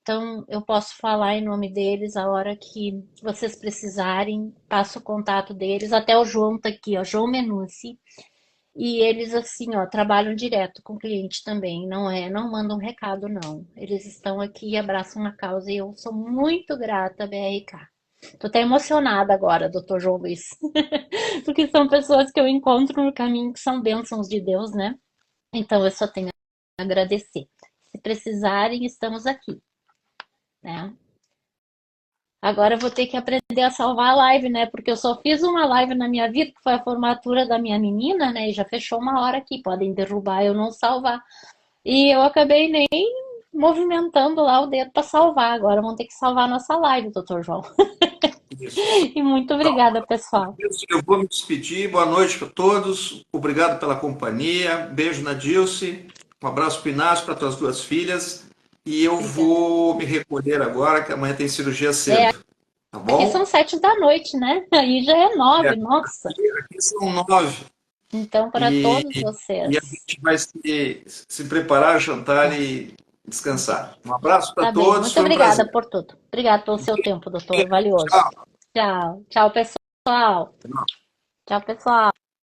A: Então, eu posso falar em nome deles a hora que vocês precisarem, passo o contato deles. Até o João tá aqui, ó, João Menucci. E eles, assim, ó, trabalham direto com o cliente também, não mandam recado, não. Eles estão aqui e abraçam a causa e eu sou muito grata, BRK. Tô até emocionada agora, doutor João Luiz, porque são pessoas que eu encontro no caminho que são bênçãos de Deus, né? Então, eu só tenho a agradecer. Se precisarem, estamos aqui, né? Agora eu vou ter que aprender a salvar a live, né? Porque eu só fiz uma live na minha vida, que foi a formatura da minha menina, né? E já fechou uma hora aqui. Podem derrubar eu não salvar. E eu acabei nem movimentando lá o dedo para salvar. Agora vamos ter que salvar a nossa live, doutor João.
B: Isso.
A: E muito
B: Então,
A: obrigada, pessoal.
B: eu vou me despedir. Boa noite para todos. Obrigado pela companhia. Beijo na Dilce. Um abraço para Inácio, para tuas duas filhas. E eu
A: Obrigada.
B: vou me recolher agora, que amanhã tem cirurgia
A: É,
B: cedo. Tá
A: aqui são
B: bom?
A: 7 da noite, né? Aí já é
B: É,
A: 9, nossa.
B: aqui são 9.
A: Então, para
B: E,
A: todos
B: e a
A: vocês.
B: gente vai se preparar, jantar e descansar. Um abraço para
A: Tá bem.
B: todos.
A: Muito
B: Foi um
A: obrigada
B: prazer.
A: por tudo. Obrigada pelo seu tempo, doutor. Valioso.
B: Tchau.
A: Tchau. Tchau, pessoal. Tchau, pessoal.